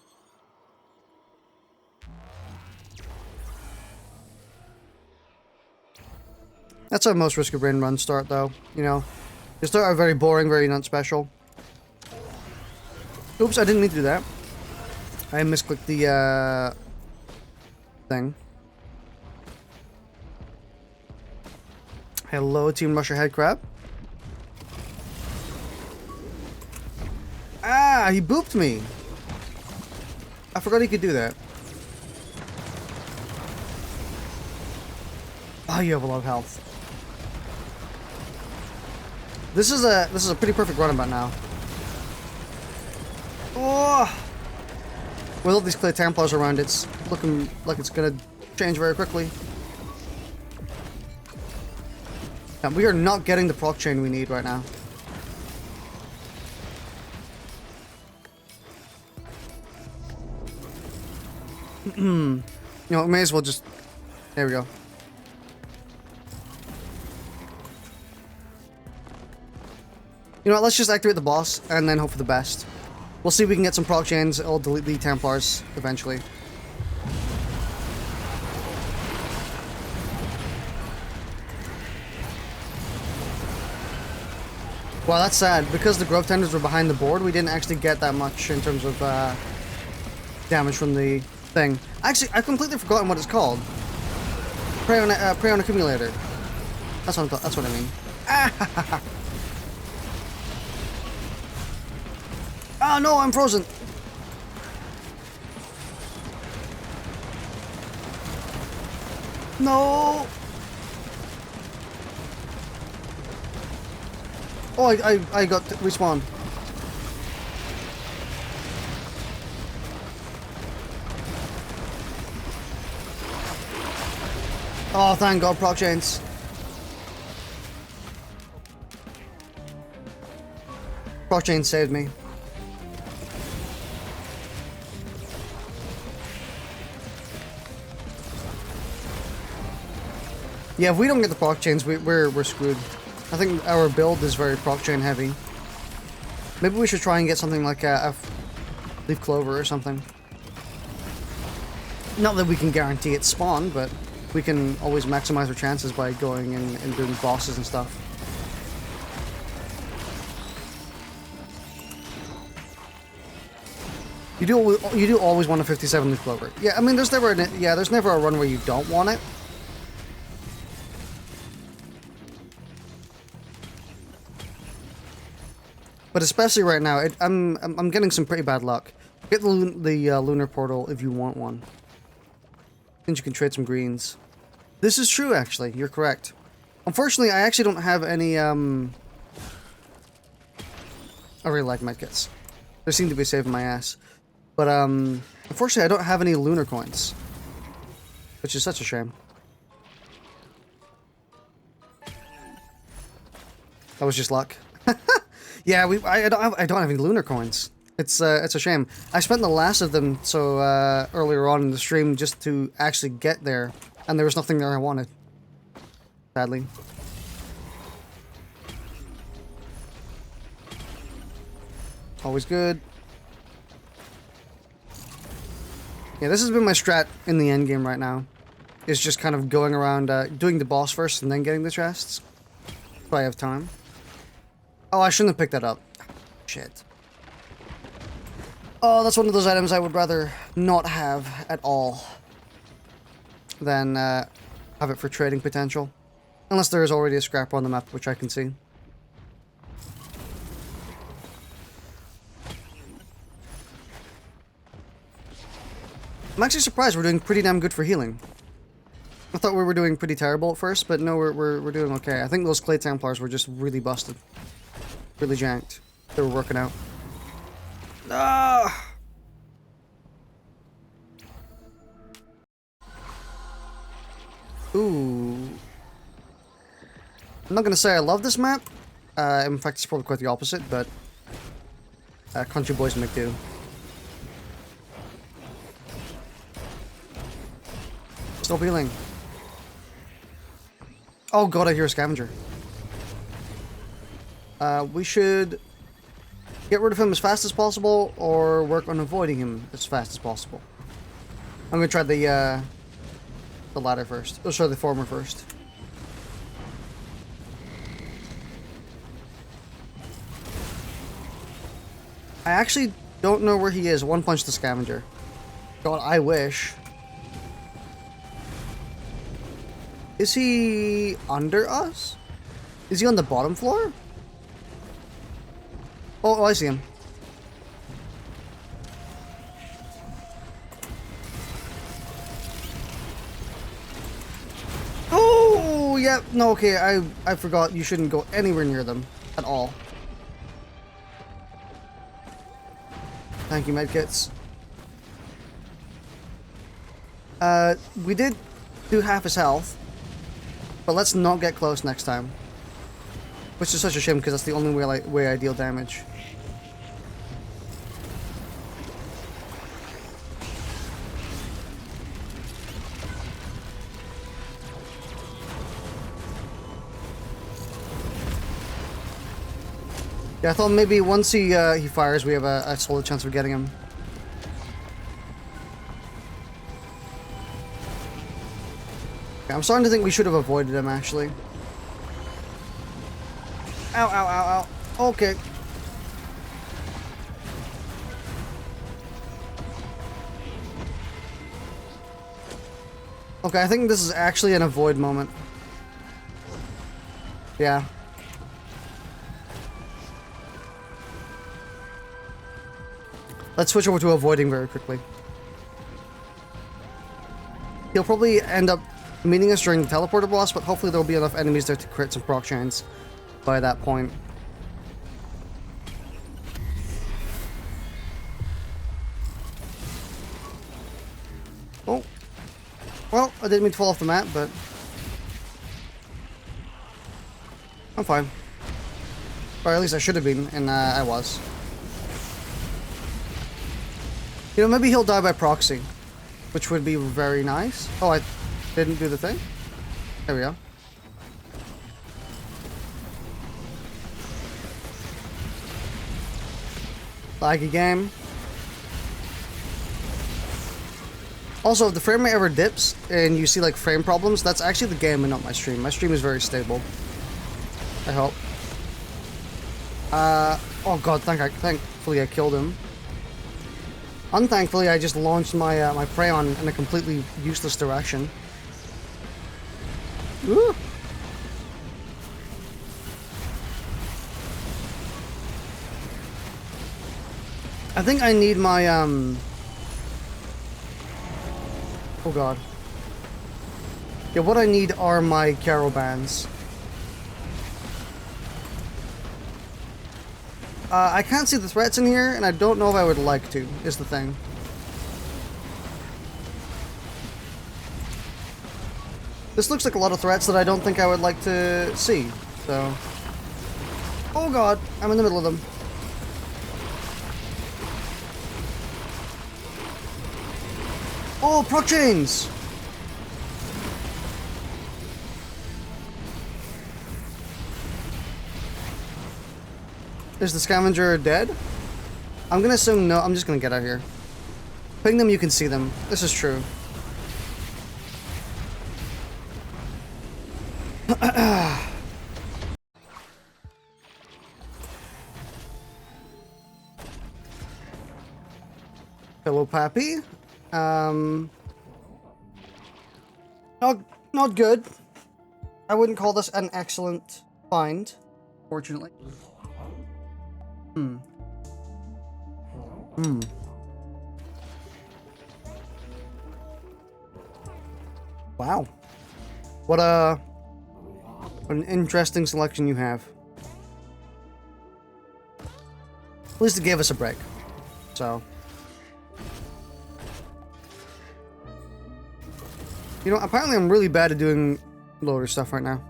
That's how most Risk of Rain runs start, though. You know, they start out very boring, very non-special. Oops, I didn't mean to do that. I misclicked the thing. Hello, Team Russia Headcrab. Ah, he booped me. I forgot he could do that. Oh, you have a lot of health. This is a pretty perfect runabout now. Oh! With all these Clay Templars around, it's looking like it's gonna change very quickly. And we are not getting the proc chain we need right now. You know, we may as well just... There we go. You know what, let's just activate the boss and then hope for the best. We'll see if we can get some proc chains. I'll delete the Templars eventually. Wow, that's sad. Because the Grove Tenders were behind the board, we didn't actually get that much in terms of damage from the thing. Actually, I've completely forgotten what it's called. Prey on Accumulator. That's what I mean. Ah! Oh no, I'm frozen. No. Oh, I got respawned. Oh, thank God, proc chains. Proc chains saved me. Yeah, if we don't get the proc chains, we're screwed. I think our build is very proc chain heavy. Maybe we should try and get something like a leaf clover or something. Not that we can guarantee it spawn, but we can always maximize our chances by going and doing bosses and stuff. You do always want a 57 leaf clover. Yeah, I mean there's never a run where you don't want it. But especially right now, I'm getting some pretty bad luck. Get the lunar portal if you want one. And you can trade some greens. This is true, actually. You're correct. Unfortunately, I actually don't have any I really like medkits. They seem to be saving my ass. But unfortunately, I don't have any lunar coins, which is such a shame. That was just luck. Yeah, I don't have any lunar coins. It's a shame. I spent the last of them so earlier on in the stream just to actually get there, and there was nothing there I wanted. Sadly. Always good. Yeah, this has been my strat in the end game right now. Is just kind of going around doing the boss first and then getting the chests. If I have time. Oh, I shouldn't have picked that up. Shit. Oh, that's one of those items I would rather not have at all than have it for trading potential. Unless there is already a scrapper on the map, which I can see. I'm actually surprised we're doing pretty damn good for healing. I thought we were doing pretty terrible at first, but no, we're doing okay. I think those Clay Templars were just really busted. Really janked. They were working out. Ah! Ooh. I'm not gonna say I love this map. In fact, it's probably quite the opposite, but country boys make do. Stop healing. Oh god, I hear a scavenger. We should get rid of him as fast as possible, or work on avoiding him as fast as possible. I'm gonna try the latter first. Oh, sorry, the former first. I actually don't know where he is. One punch the scavenger. God, I wish. Is he under us? Is he on the bottom floor? Oh, I see him. Oh, yeah. No, okay. I forgot. You shouldn't go anywhere near them at all. Thank you, medkits. We did do half his health. But let's not get close next time. Which is such a shame because that's the only way I deal damage. Yeah, I thought maybe once he fires, we have a solid chance of getting him. I'm starting to think we should have avoided him, actually. Ow, ow, ow, ow. Okay. Okay, I think this is actually an avoid moment. Yeah. Let's switch over to avoiding very quickly. He'll probably end up meeting us during the teleporter boss, but hopefully there'll be enough enemies there to crit some proc chains by that point. Oh. Well, I didn't mean to fall off the map, but I'm fine. Or at least I should have been, and I was. You know, maybe he'll die by proxy, which would be very nice. Oh, I didn't do the thing? There we go. Laggy game. Also, if the frame rate ever dips and you see like frame problems, that's actually the game and not my stream. My stream is very stable. I hope. Oh god, thankfully I killed him. Unthankfully, I just launched my my prey on in a completely useless direction. Ooh. I think I need my oh god. Yeah, what I need are my Caro bands. I can't see the threats in here, and I don't know if I would like to, is the thing. This looks like a lot of threats that I don't think I would like to see, so... Oh god, I'm in the middle of them. Oh, proc chains! Is the scavenger dead? I'm gonna assume no. I'm just gonna get out of here. Ping them, you can see them. This is true. Hello, Pappy. Not good. I wouldn't call this an excellent find, fortunately. Wow. What an interesting selection you have. At least it gave us a break. So. You know, apparently I'm really bad at doing loader stuff right now.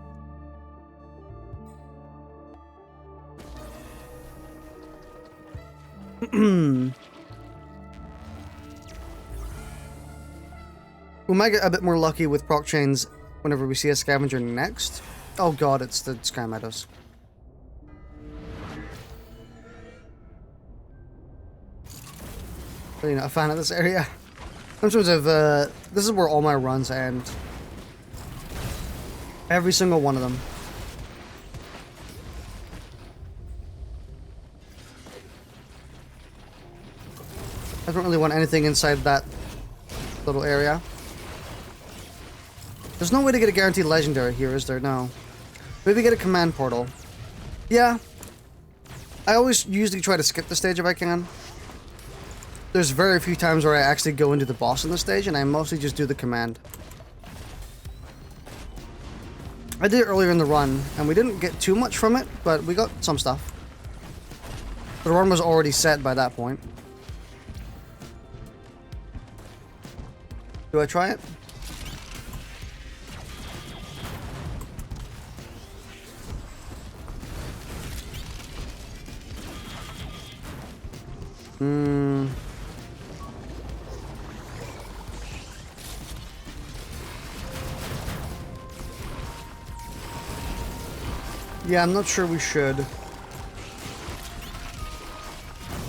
We might get a bit more lucky with proc chains whenever we see a scavenger next. Oh god, it's the Sky Meadows. Really not a fan of this area. In terms of, this is where all my runs end. Every single one of them. I don't really want anything inside that little area. There's no way to get a guaranteed legendary here, is there? No. Maybe get a command portal. Yeah. I always usually try to skip the stage if I can. There's very few times where I actually go into the boss in the stage, and I mostly just do the command. I did it earlier in the run, and we didn't get too much from it, but we got some stuff. The run was already set by that point. Do I try it? Yeah, I'm not sure we should.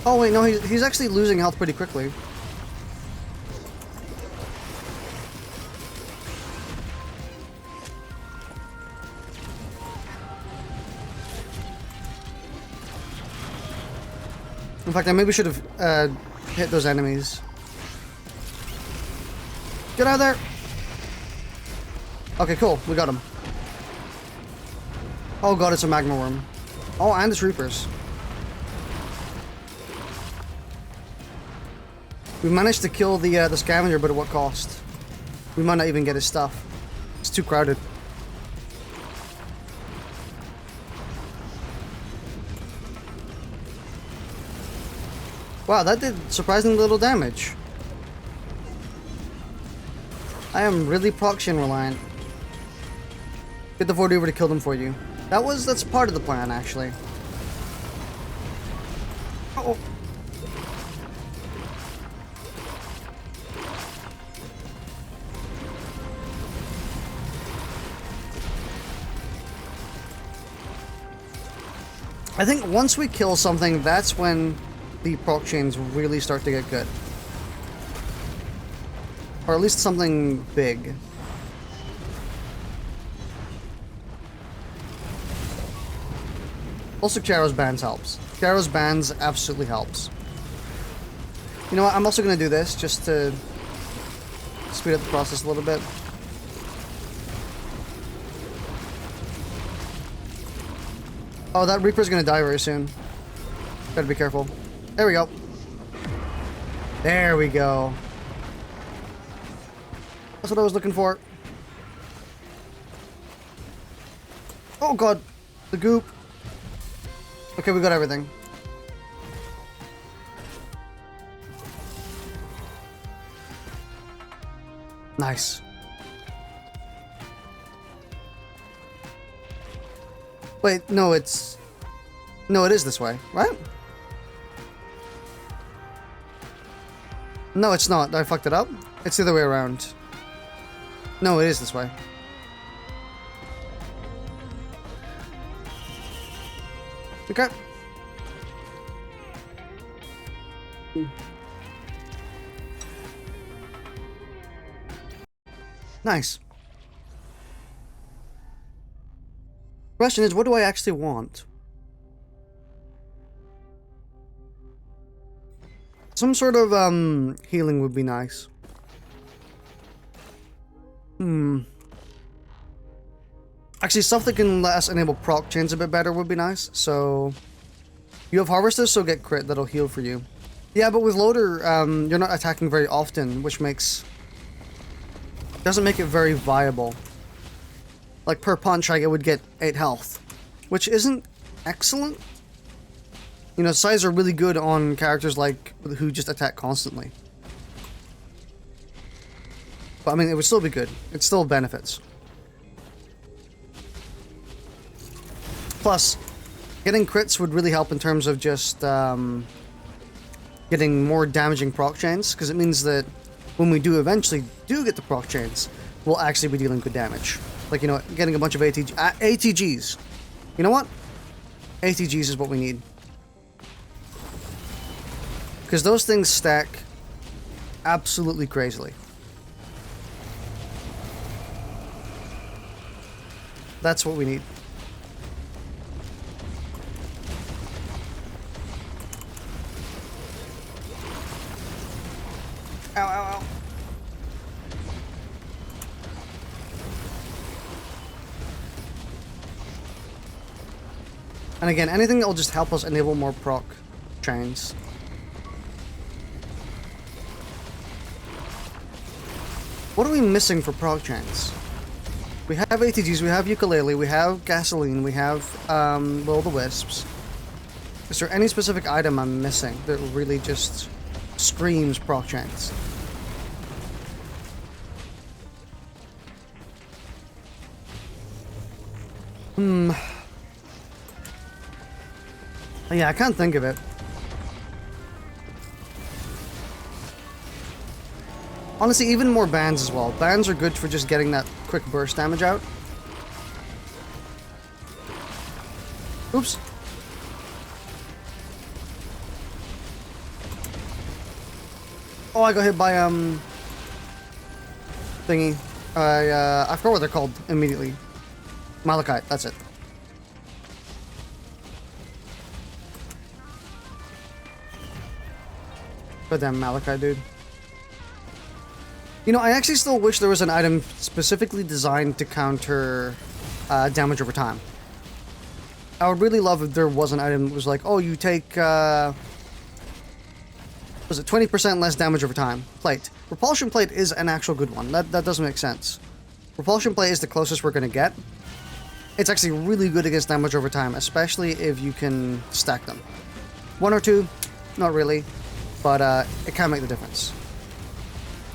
Oh wait, no, he's actually losing health pretty quickly. In fact, I maybe should have hit those enemies. Get out of there! Okay, cool, we got him. Oh god, it's a magma worm. Oh, and it's reapers. We managed to kill the scavenger, but at what cost? We might not even get his stuff. It's too crowded. Wow, that did surprisingly little damage. I am really proc-chain reliant. Get the Void Reaver to kill them for you. That's part of the plan, actually. Oh. I think once we kill something, that's when the proc chains really start to get good. Or at least something big. Also, Charos Bands helps. Charos Bands absolutely helps. You know what, I'm also going to do this just to speed up the process a little bit. Oh, that Reaper's going to die very soon. Gotta be careful. There we go. There we go. That's what I was looking for. Oh god, the goop. Okay, we got everything. Nice. Wait, no, it's... No, it is this way, right? No, it's not. I fucked it up. It's the other way around. No, it is this way. Okay. Nice. Question is, what do I actually want? Some sort of healing would be nice. Actually, stuff that can let us enable proc chains a bit better would be nice. So you have harvesters, so get crit, that'll heal for you. Yeah, but with loader, you're not attacking very often, which doesn't make it very viable. Like per punch, I would get 8 health, which isn't excellent. You know, size are really good on characters like who just attack constantly. But I mean, it would still be good. It still benefits. Plus, getting crits would really help in terms of just getting more damaging proc chains, because it means that when we do eventually get the proc chains, we'll actually be dealing good damage. Like, you know, getting a bunch of ATGs. You know what? ATGs is what we need. Because those things stack absolutely crazily. That's what we need. Ow, ow, ow. And again, anything that will just help us enable more proc chains. What are we missing for proc chains? We have ATGs, we have ukulele, we have gasoline, we have will-o'-the-wisps. Is there any specific item I'm missing that really just screams proc chains? Yeah, I can't think of it. Honestly, even more bans as well. Bans are good for just getting that quick burst damage out. Oops. Oh, I got hit by, thingy. I forgot what they're called immediately. Malachite, that's it. Goddamn Malachite, dude. You know, I actually still wish there was an item specifically designed to counter damage over time. I would really love if there was an item that was like, oh, you take, was it 20% less damage over time? Plate. Repulsion plate is an actual good one. That does make sense. Repulsion plate is the closest we're going to get. It's actually really good against damage over time, especially if you can stack them. 1 or 2, not really, but it can make the difference.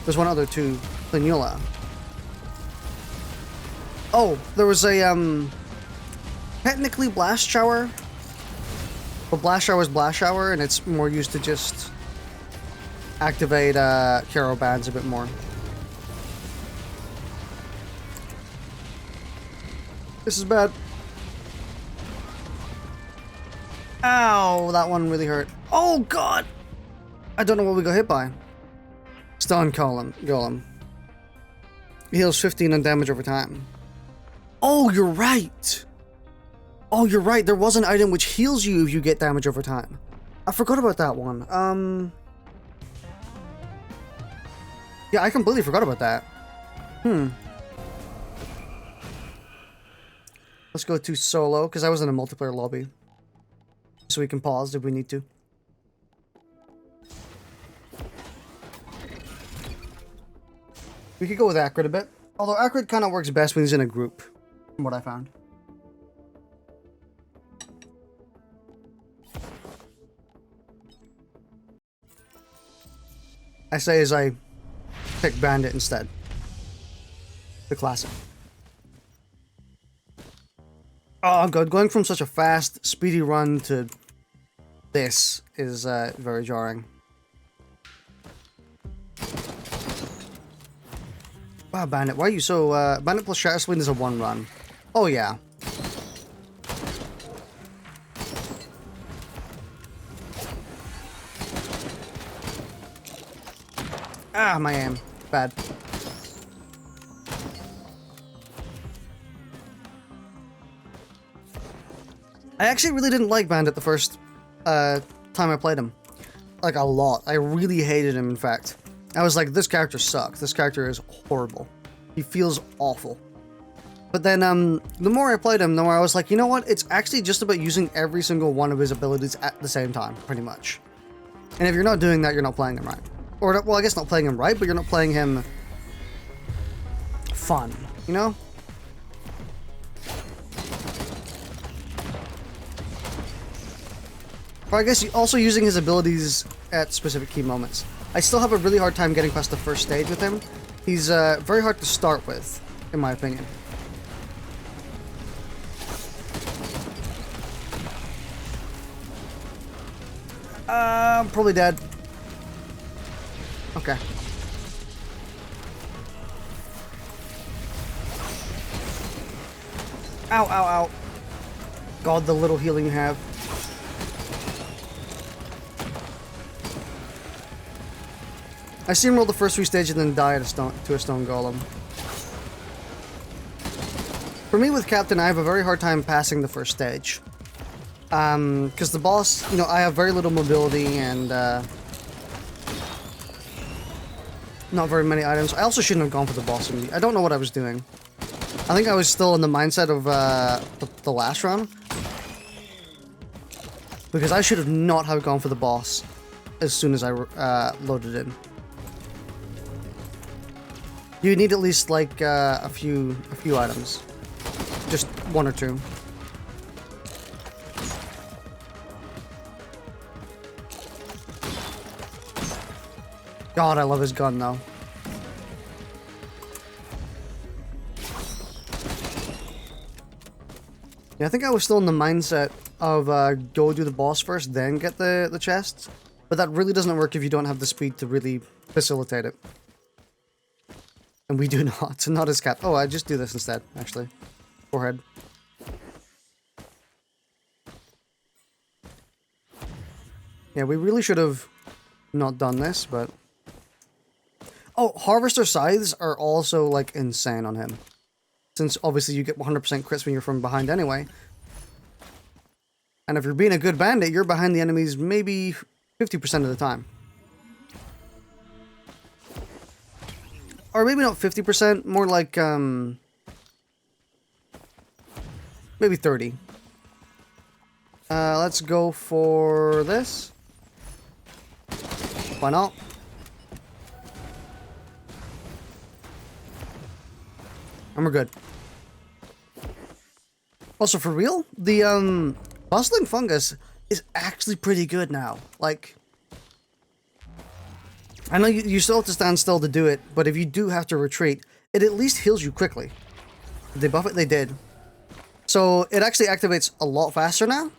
There's one other too, Planula. Oh, there was a, technically Blast Shower. But Blast Shower is Blast Shower, and it's more used to just activate, hero bands a bit more. This is bad. Ow, that one really hurt. Oh, God! I don't know what we got hit by. Stun Golem. Heals 15 on damage over time. Oh, you're right! Oh, you're right. There was an item which heals you if you get damage over time. I forgot about that one. Yeah, I completely forgot about that. Let's go to solo, because I was in a multiplayer lobby. So we can pause if we need to. We could go with Acrid a bit. Although Acrid kind of works best when he's in a group, from what I found. I say as I pick Bandit instead. The classic. Oh god, going from such a fast, speedy run to this is very jarring. Wow, Bandit, why are you so... Bandit plus Shatter Spleen is a 1-run. Oh, yeah. Ah, my aim. Bad. I actually really didn't like Bandit the first time I played him. Like, a lot. I really hated him, in fact. I was like, this character sucks. This character is horrible. He feels awful. But then, the more I played him, the more I was like, you know what? It's actually just about using every single one of his abilities at the same time, pretty much. And if you're not doing that, you're not playing him right. Or, well, I guess not playing him right, but you're not playing him fun, you know? Or I guess also using his abilities at specific key moments. I still have a really hard time getting past the first stage with him. He's very hard to start with, in my opinion. I'm probably dead. Okay. Ow, ow, ow. God, the little healing you have. I steamrolled the first 3 stages and then died to a stone golem. For me with Captain, I have a very hard time passing the first stage. Because the boss, you know, I have very little mobility and not very many items. I also shouldn't have gone for the boss. I don't know what I was doing. I think I was still in the mindset of the last run. Because I should have not have gone for the boss as soon as I loaded in. You need at least like a few items, just 1 or 2. God, I love his gun though. Yeah, I think I was still in the mindset of go do the boss first, then get the chests, but that really doesn't work if you don't have the speed to really facilitate it. And we do not as Cap. Oh, I just do this instead, actually. Forehead. Yeah, we really should have not done this, but... Oh, Harvester Scythes are also, like, insane on him. Since, obviously, you get 100% crits when you're from behind anyway. And if you're being a good bandit, you're behind the enemies maybe 50% of the time. Or maybe not 50%, more like, maybe 30. Let's go for this. Why not? And we're good. Also, for real, the, Bustling Fungus is actually pretty good now. Like... I know you still have to stand still to do it, but if you do have to retreat, it at least heals you quickly. Did they buff it? They did. So it actually activates a lot faster now,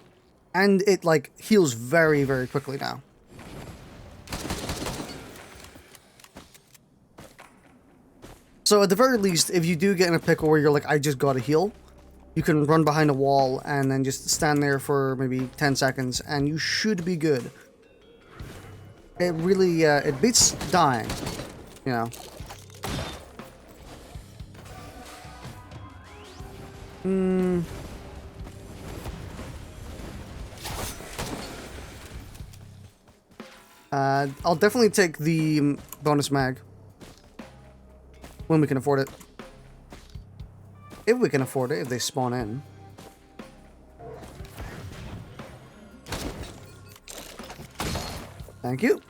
and it like heals very, very quickly now. So at the very least, if you do get in a pickle where you're like, I just gotta heal, you can run behind a wall and then just stand there for maybe 10 seconds, and you should be good. It really, it beats dying, you know. I'll definitely take the bonus mag. When we can afford it. If we can afford it, if they spawn in. Thank you.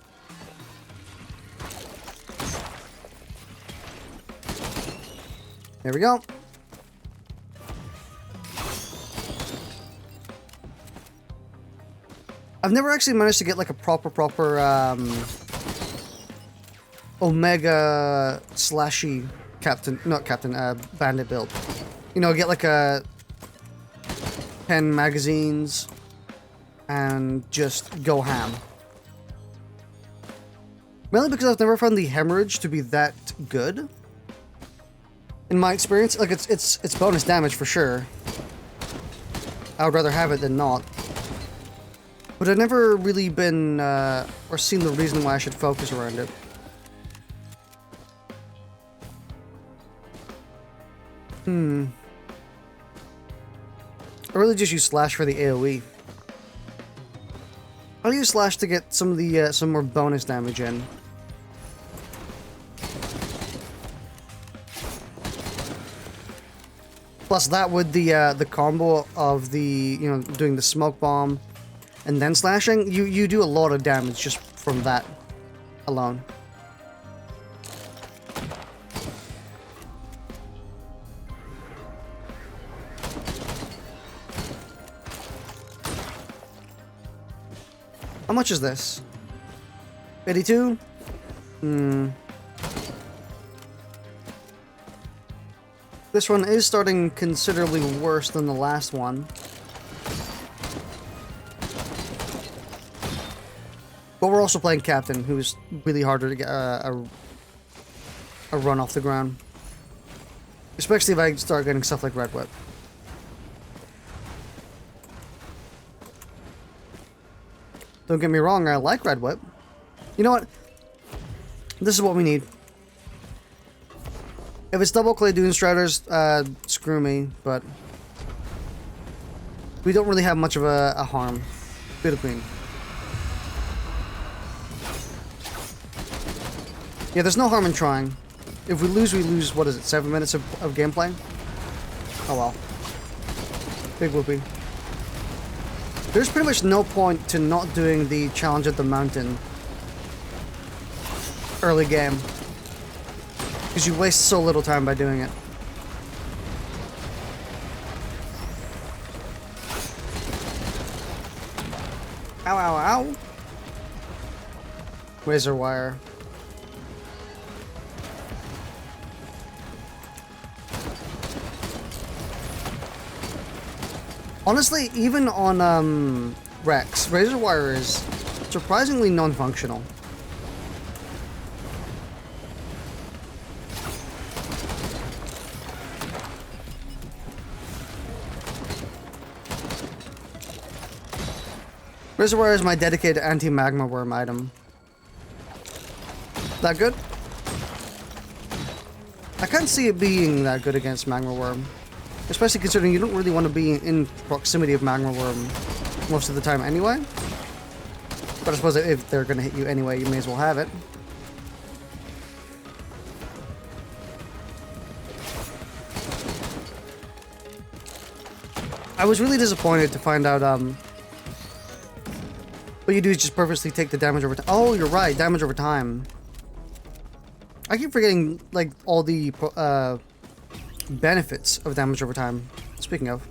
There we go. I've never actually managed to get like a proper Omega slashy bandit build. You know, get like a 10 magazines and just go ham. Mainly because I've never found the hemorrhage to be that good. In my experience, like it's bonus damage for sure. I would rather have it than not. But I've never really been, or seen the reason why I should focus around it. I really just use Slash for the AoE. I'll use Slash to get some of the, some more bonus damage in. Plus that with the combo of the, you know, doing the smoke bomb and then slashing, you do a lot of damage just from that alone. How much is this? 82? This one is starting considerably worse than the last one. But we're also playing Captain, who's really harder to get a run off the ground. Especially if I start getting stuff like Red Whip. Don't get me wrong, I like Red Whip. You know what? This is what we need. If it's double Clay Dune Striders, screw me, but we don't really have much of a harm. Bit of Queen. Yeah, there's no harm in trying. If we lose, what is it, 7 minutes of gameplay? Oh well. Big whoopee. There's pretty much no point to not doing the challenge at the mountain early game. Because you waste so little time by doing it. Ow, ow, ow. Razor wire. Honestly, even on Rex, razor wire is surprisingly non-functional. Razor wire is my dedicated anti-magma worm item. That good? I can't see it being that good against magma worm. Especially considering you don't really want to be in proximity of magma worm most of the time anyway. But I suppose if they're going to hit you anyway, you may as well have it. I was really disappointed to find out, what you do is just purposely take the damage over time. Oh, you're right, damage over time. I keep forgetting, like, all the, benefits of damage over time. Speaking of.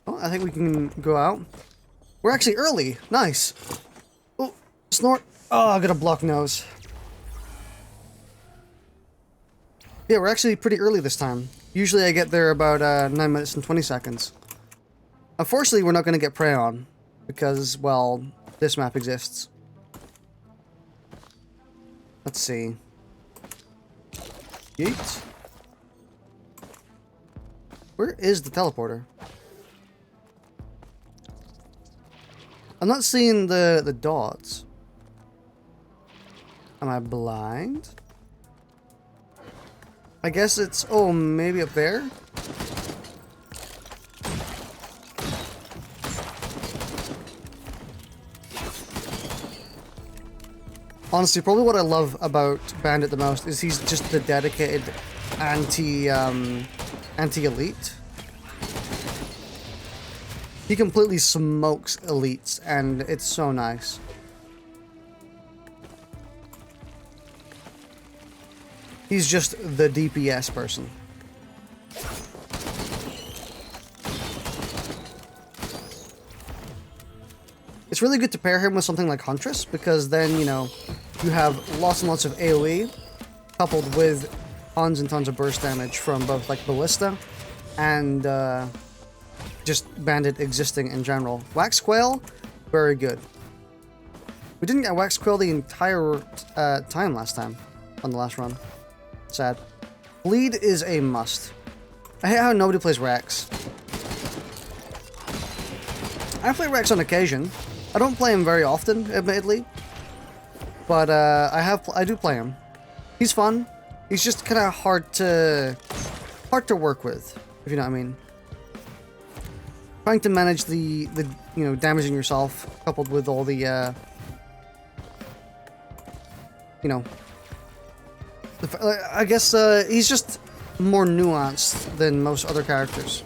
Well, I think we can go out. We're actually early. Nice. Oh, snort. Oh, I got a blocked nose. Yeah, we're actually pretty early this time. Usually I get there about 9 minutes and 20 seconds. Unfortunately, we're not going to get prey on. Because, well, this map exists. Let's see. Yeet. Where is the teleporter? I'm not seeing the dots. Am I blind? I guess it's... Oh, maybe up there? Honestly, probably what I love about Bandit the most is he's just the dedicated anti-elite. He completely smokes elites, and it's so nice. He's just the DPS person. It's really good to pair him with something like Huntress, because then, you know, you have lots and lots of AoE, coupled with tons and tons of burst damage from both, like, Ballista and just Bandit existing in general. Wax Quail, very good. We didn't get wax quill the entire time last time on the last run. Sad. Bleed is a must. I hate how nobody plays Rex. I play Rex on occasion. I don't play him very often, admittedly. But I do play him. He's fun. He's just kind of hard to work with, if you know what I mean. Trying to manage the you know, damaging yourself coupled with all the you know, I guess he's just more nuanced than most other characters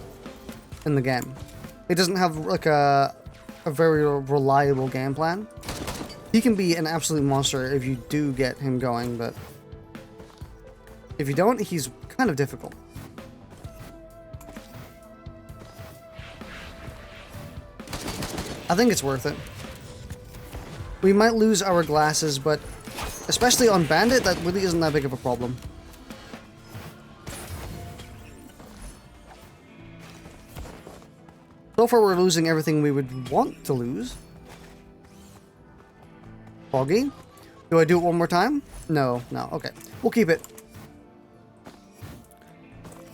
in the game. He doesn't have like a very reliable game plan. He can be an absolute monster if you do get him going, but if you don't, he's kind of difficult. I think it's worth it. We might lose our glasses, but especially on Bandit, that really isn't that big of a problem. So far, we're losing everything we would want to lose. Foggy? Do I do it one more time? No, no, okay. We'll keep it.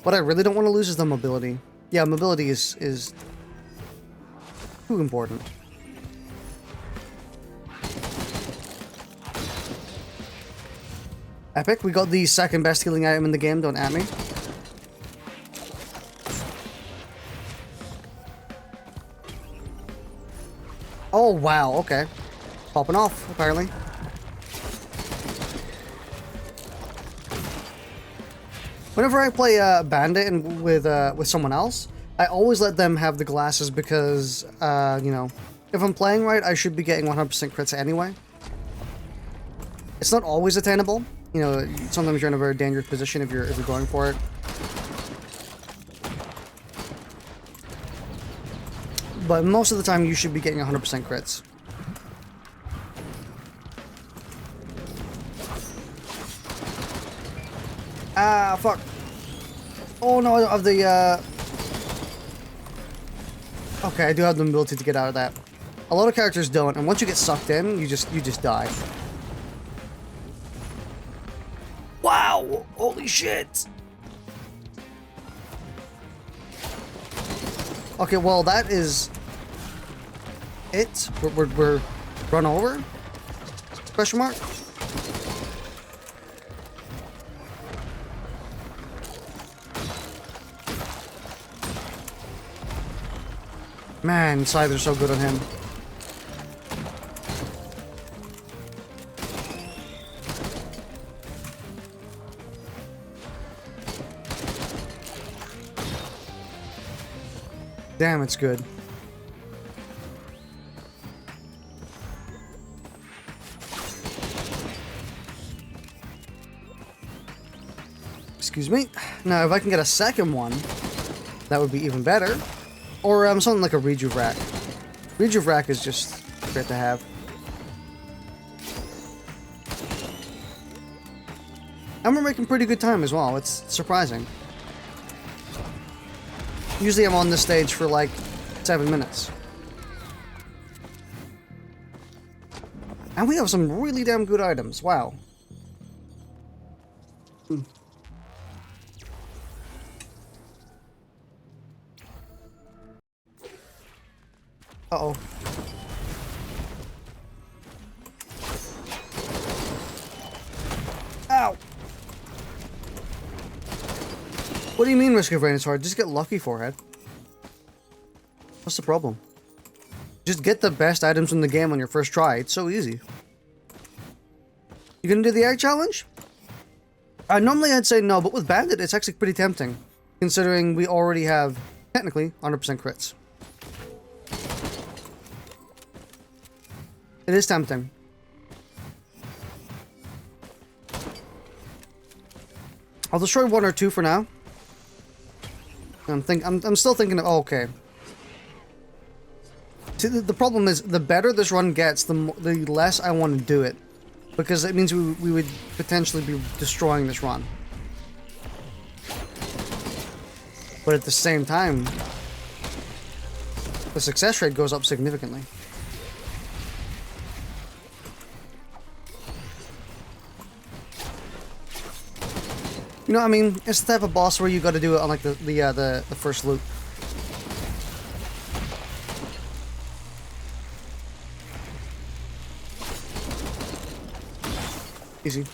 What I really don't want to lose is the mobility. Yeah, mobility is too important. Epic, we got the second best healing item in the game, don't at me. Oh wow, okay. Popping off, apparently. Whenever I play Bandit and with someone else, I always let them have the glasses because, you know, if I'm playing right, I should be getting 100% crits anyway. It's not always attainable. You know, sometimes you're in a very dangerous position if you're going for it. But most of the time, you should be getting 100% crits. Ah, fuck. Oh no, I don't have the, Okay, I do have the ability to get out of that. A lot of characters don't, and once you get sucked in, you just die. Wow! Holy shit! Okay, well that is it. We're run over? Question mark? Man, Scyther's so good on him. Damn, it's good. Excuse me. Now, if I can get a second one, that would be even better. Or something like a Rejuve Rack. Rejuve Rack is just great to have. And we're making pretty good time as well. It's surprising. Usually I'm on this stage for like 7 minutes. And we have some really damn good items. Wow. Uh-oh. Ow! What do you mean Risk of Rain is hard? Just get lucky, Forehead. What's the problem? Just get the best items in the game on your first try. It's so easy. You gonna do the egg challenge? Normally I'd say no, but with Bandit it's actually pretty tempting. Considering we already have, technically, 100% crits. It is tempting. I'll destroy 1 or 2 for now. I'm still thinking of, oh, okay. See, the problem is, the better this run gets, the less I want to do it. Because it means we would potentially be destroying this run. But at the same time, the success rate goes up significantly. You know what I mean? It's the type of boss where you got to do it on like the first loop. Easy.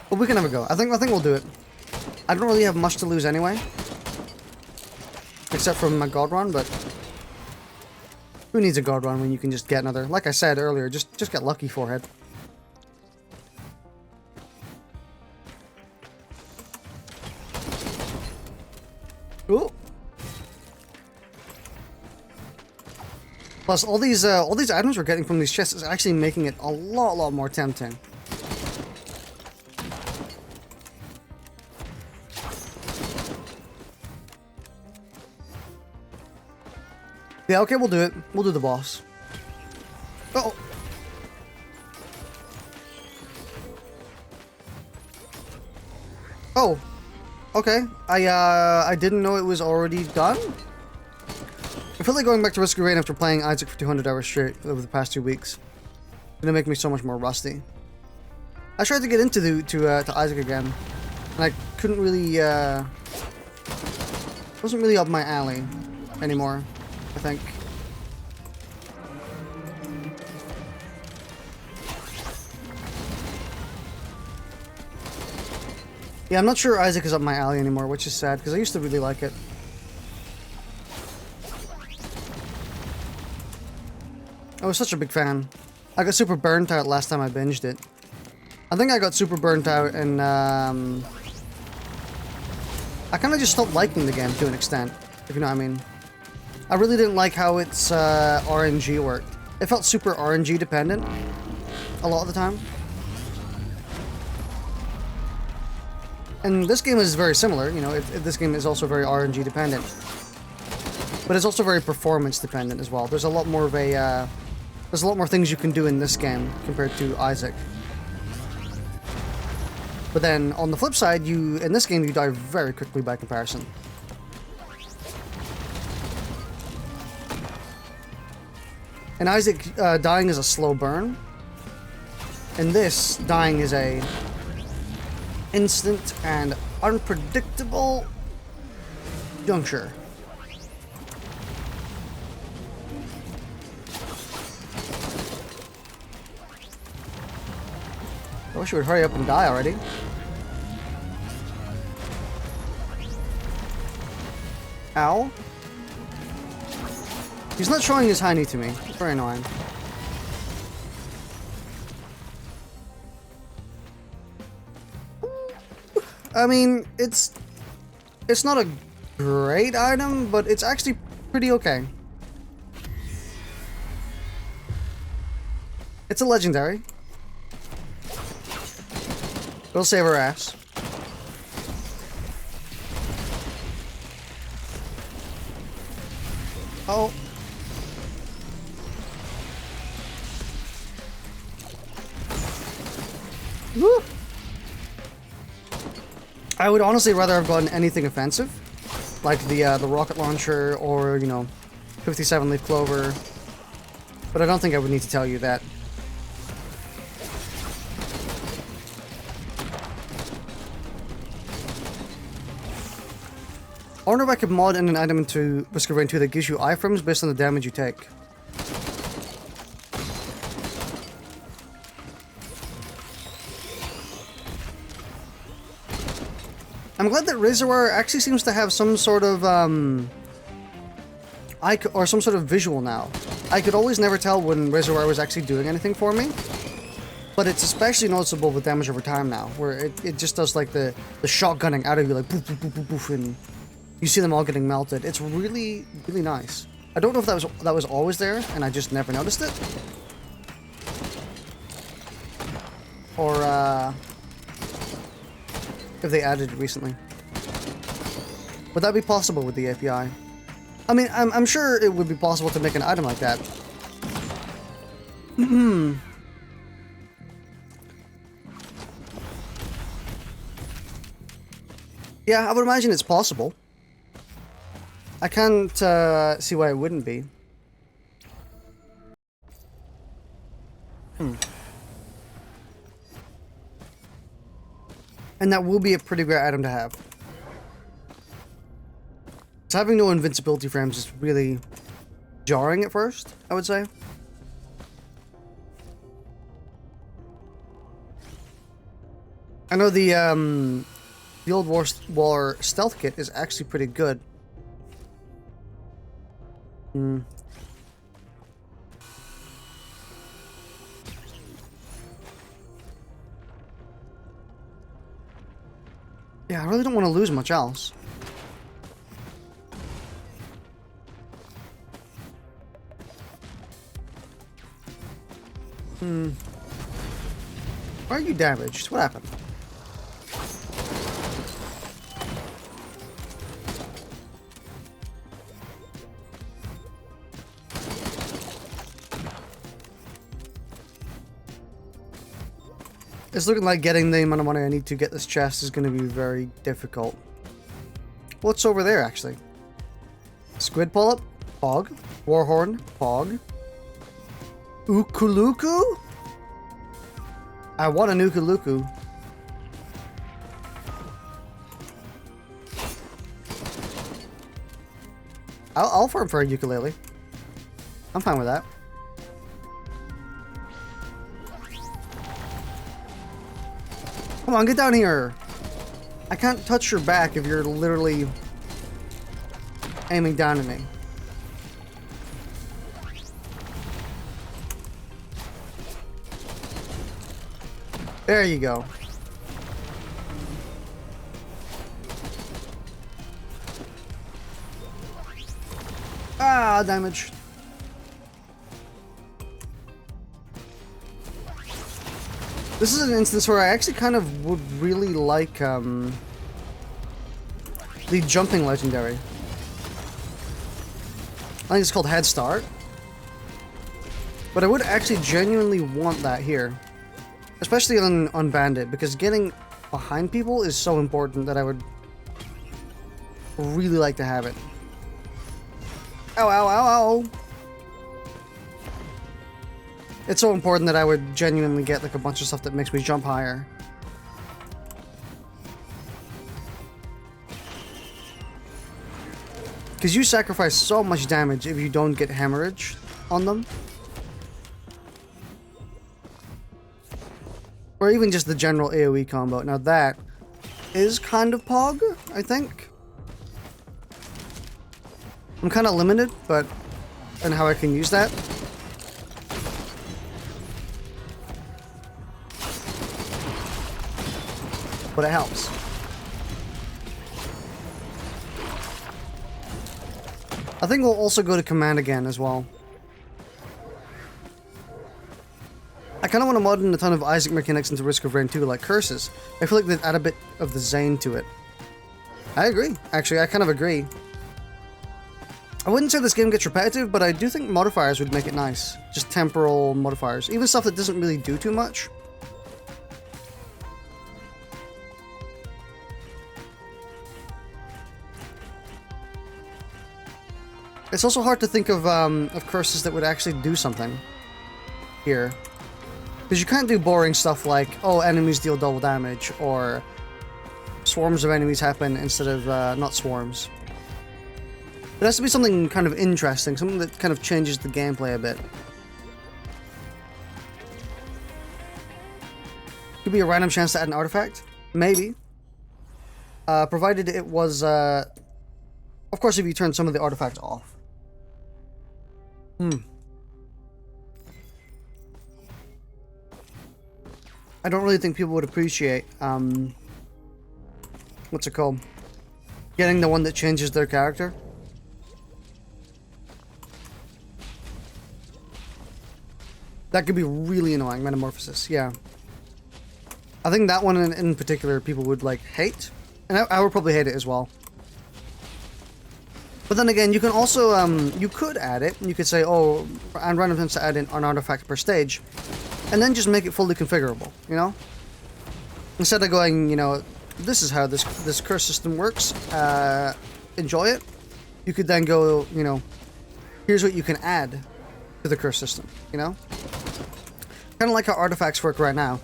But we can have a go. I think we'll do it. I don't really have much to lose anyway. Except for my God Run, but who needs a God Run when you can just get another? Like I said earlier, just get lucky, forehead. Ooh. Plus, all these items we're getting from these chests is actually making it a lot more tempting. Yeah, okay, we'll do it. We'll do the boss. Uh-oh. Oh. Okay. I didn't know it was already done. I feel like going back to Risk of Rain after playing Isaac for 200 hours straight over the past 2 weeks. It's gonna make me so much more rusty. I tried to get into to Isaac again, and I couldn't really, wasn't really up my alley anymore, I think. Yeah, I'm not sure Isaac is up my alley anymore, which is sad, because I used to really like it. I was such a big fan. I got super burnt out last time I binged it. I think I got super burnt out and I kind of just stopped liking the game to an extent, if you know what I mean. I really didn't like how its RNG worked. It felt super RNG dependent a lot of the time. And this game is very similar, you know, this game is also very RNG dependent. But it's also very performance dependent as well. There's a lot more of a, there's a lot more things you can do in this game compared to Isaac. But then, on the flip side, in this game, you die very quickly by comparison. In Isaac, dying is a slow burn. In this, dying is a instant and unpredictable juncture. I wish you would hurry up and die already. Ow. He's not showing his hiney to me. It's very annoying. I mean, it's not a great item, but it's actually pretty okay. It's a legendary. We'll save our ass. Oh. Woo. I would honestly rather have gotten anything offensive, like the rocket launcher or, you know, 57 leaf clover. But I don't think I would need to tell you that. I wonder if I could mod in an item into Risk of Rain 2 that gives you iframes based on the damage you take. I'm glad that Razorwire actually seems to have some sort of or some sort of visual now. I could always never tell when Razorwire was actually doing anything for me, but it's especially noticeable with damage over time now, where it just does like the shotgunning out of you, like poof, poof, poof, poof, poof, and you see them all getting melted. It's really, really nice. I don't know if that was always there, and I just never noticed it, or if they added it recently. Would that be possible with the API? I mean, I'm sure it would be possible to make an item like that. Yeah, I would imagine it's possible. I can't see why it wouldn't be. And that will be a pretty great item to have. So having no invincibility frames is really jarring at first, I would say. I know the old War stealth kit is actually pretty good. Yeah, I really don't want to lose much else. Why are you damaged? What happened? It's looking like getting the amount of money I need to get this chest is going to be very difficult. What's over there, actually? Squid pull-up? Pog. Warhorn? Pog. Ukuluku? I want an Ukuluku. I'll farm for a ukulele. I'm fine with that. Come on, get down here. I can't touch your back if you're literally aiming down at me. There you go. Ah, damage. This is an instance where I actually kind of would really like the jumping legendary. I think it's called Head Start. But I would actually genuinely want that here. Especially on Bandit, because getting behind people is so important that I would really like to have it. Ow, ow, ow, ow! It's so important that I would genuinely get like a bunch of stuff that makes me jump higher. Because you sacrifice so much damage if you don't get hemorrhage on them. Or even just the general AoE combo. Now that is kind of Pog, I think. I'm kind of limited, but in how I can use that. But it helps. I think we'll also go to command again as well. I kind of want to mod in a ton of Isaac mechanics into Risk of Rain 2, like curses. I feel like they'd add a bit of the Zane to it. I agree. Actually, I kind of agree. I wouldn't say this game gets repetitive, but I do think modifiers would make it nice. Just temporal modifiers. Even stuff that doesn't really do too much. It's also hard to think of curses that would actually do something here. Because you can't do boring stuff like, oh, enemies deal double damage, or swarms of enemies happen instead of not swarms. It has to be something kind of interesting, something that kind of changes the gameplay a bit. Could be a random chance to add an artifact? Maybe. Provided it was, of course, if you turn some of the artifacts off. I don't really think people would appreciate, what's it called? Getting the one that changes their character. That could be really annoying, Metamorphosis, yeah. I think that one in particular people would, like, hate. And I would probably hate it as well. But then again, you can also, you could add it, and you could say, oh, and random tends to add in an artifact per stage, and then just make it fully configurable, you know? Instead of going, you know, this is how this curse system works, enjoy it, you could then go, you know, here's what you can add to the curse system, you know? Kind of like how artifacts work right now,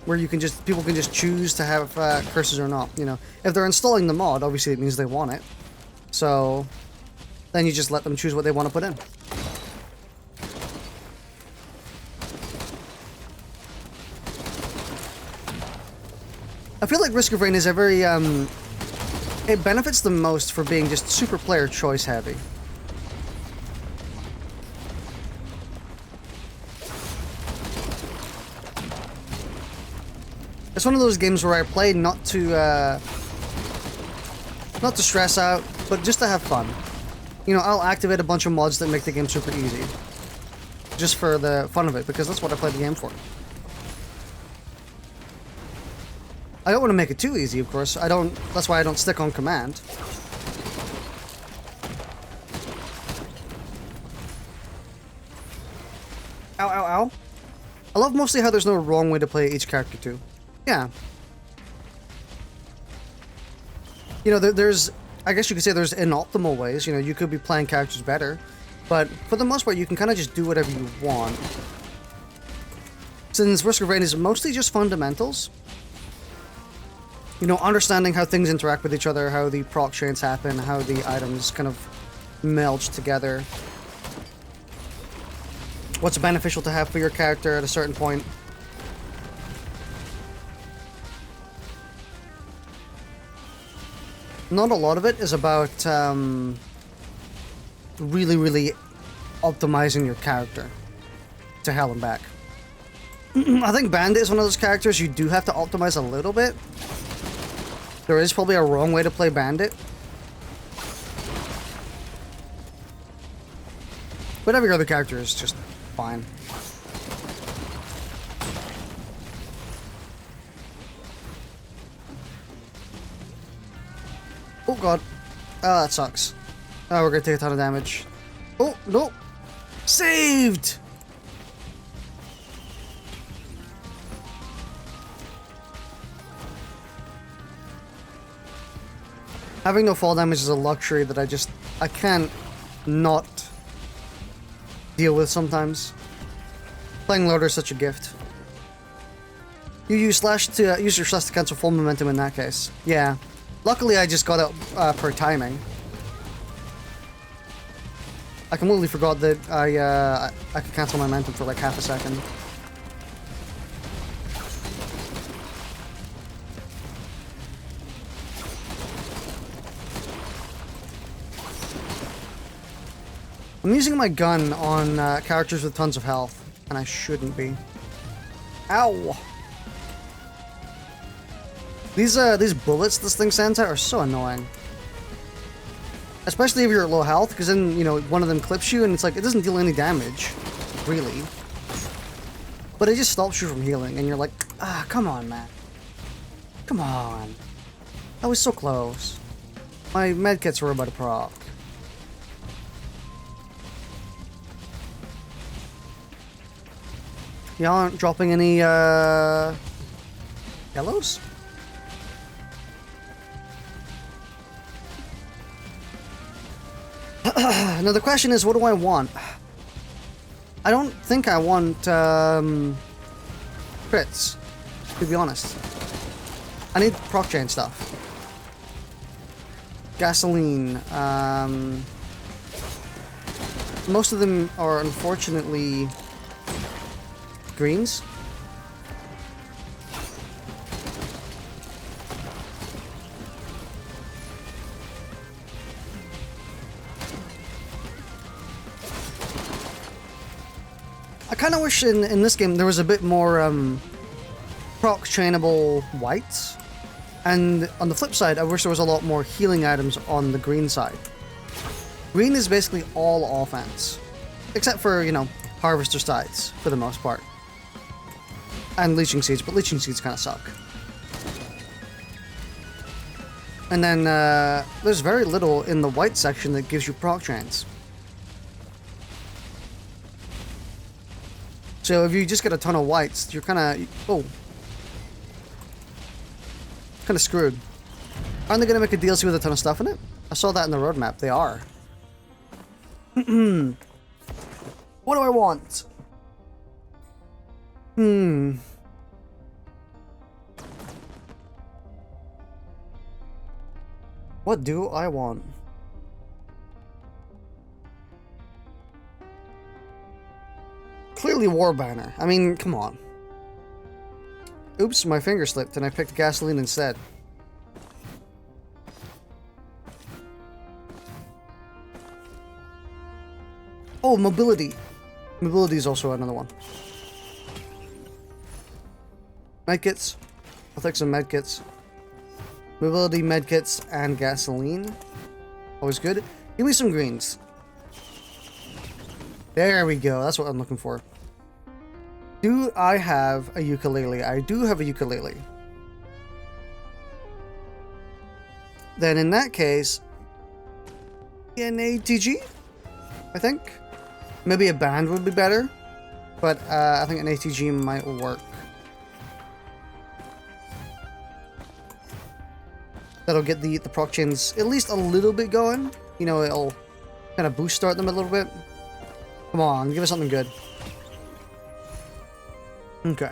where you can just people can just choose to have curses or not. You know, if they're installing the mod, obviously it means they want it. So then you just let them choose what they want to put in. I feel like Risk of Rain is a very it benefits the most for being just super player choice heavy. It's one of those games where I play not to stress out, but just to have fun. You know, I'll activate a bunch of mods that make the game super easy. Just for the fun of it, because that's what I play the game for. I don't want to make it too easy, of course. That's why I don't stick on command. Ow, ow, ow. I love mostly how there's no wrong way to play each character too. Yeah. You know, there's, I guess you could say there's inoptimal ways. You know, you could be playing characters better, but for the most part, you can kind of just do whatever you want. Since Risk of Rain is mostly just fundamentals, you know, understanding how things interact with each other, how the proc chains happen, how the items kind of merge together, what's beneficial to have for your character at a certain point. Not a lot of it is about really optimizing your character to hell and back. I think Bandit is one of those characters you do have to optimize a little bit. There is probably a wrong way to play Bandit. But every other character is just fine. Oh god. Oh, that sucks. Oh, we're gonna take a ton of damage. Oh, no! Saved! Having no fall damage is a luxury that I can't not deal with sometimes. Playing loader is such a gift. You use slash to use your slash to cancel full momentum in that case. Yeah. Luckily I just got it per timing. I completely forgot that I could cancel my momentum for like half a second. I'm using my gun on characters with tons of health, and I shouldn't be. Ow! These bullets this thing sends out are so annoying. Especially if you're at low health, because then, you know, one of them clips you, and it's like, it doesn't deal any damage, really. But it just stops you from healing, and you're like, ah, come on, man. Come on. That was so close. My medkits were about to proc. Y'all aren't dropping any, yellows? Now the question is, what do I want? I don't think I want, crits, to be honest. I need proc chain stuff. Gasoline, most of them are unfortunately greens. I kind of wish in this game there was a bit more proc chainable whites, and on the flip side I wish there was a lot more healing items on the green side. Green is basically all offense, except for, you know, harvester sides for the most part. And leeching seeds, but leeching seeds kind of suck. And then there's very little in the white section that gives you proc chains. So if you just get a ton of whites, you're kind of kind of screwed. Aren't they gonna make a DLC with a ton of stuff in it? I saw that in the roadmap. They are. What do I want? Hmm. What do I want? Clearly War Banner. I mean, come on. Oops, my finger slipped and I picked gasoline instead. Oh, mobility. Mobility is also another one. Medkits. I'll take some medkits. Mobility, medkits, and gasoline. Always good. Give me some greens. There we go. That's what I'm looking for. Do I have a ukulele? I do have a ukulele. Then in that case, an ATG, I think. Maybe a band would be better, but I think an ATG might work. That'll get the proc chains at least a little bit going. You know, it'll kind of boost start them a little bit. Come on, give us something good. Okay.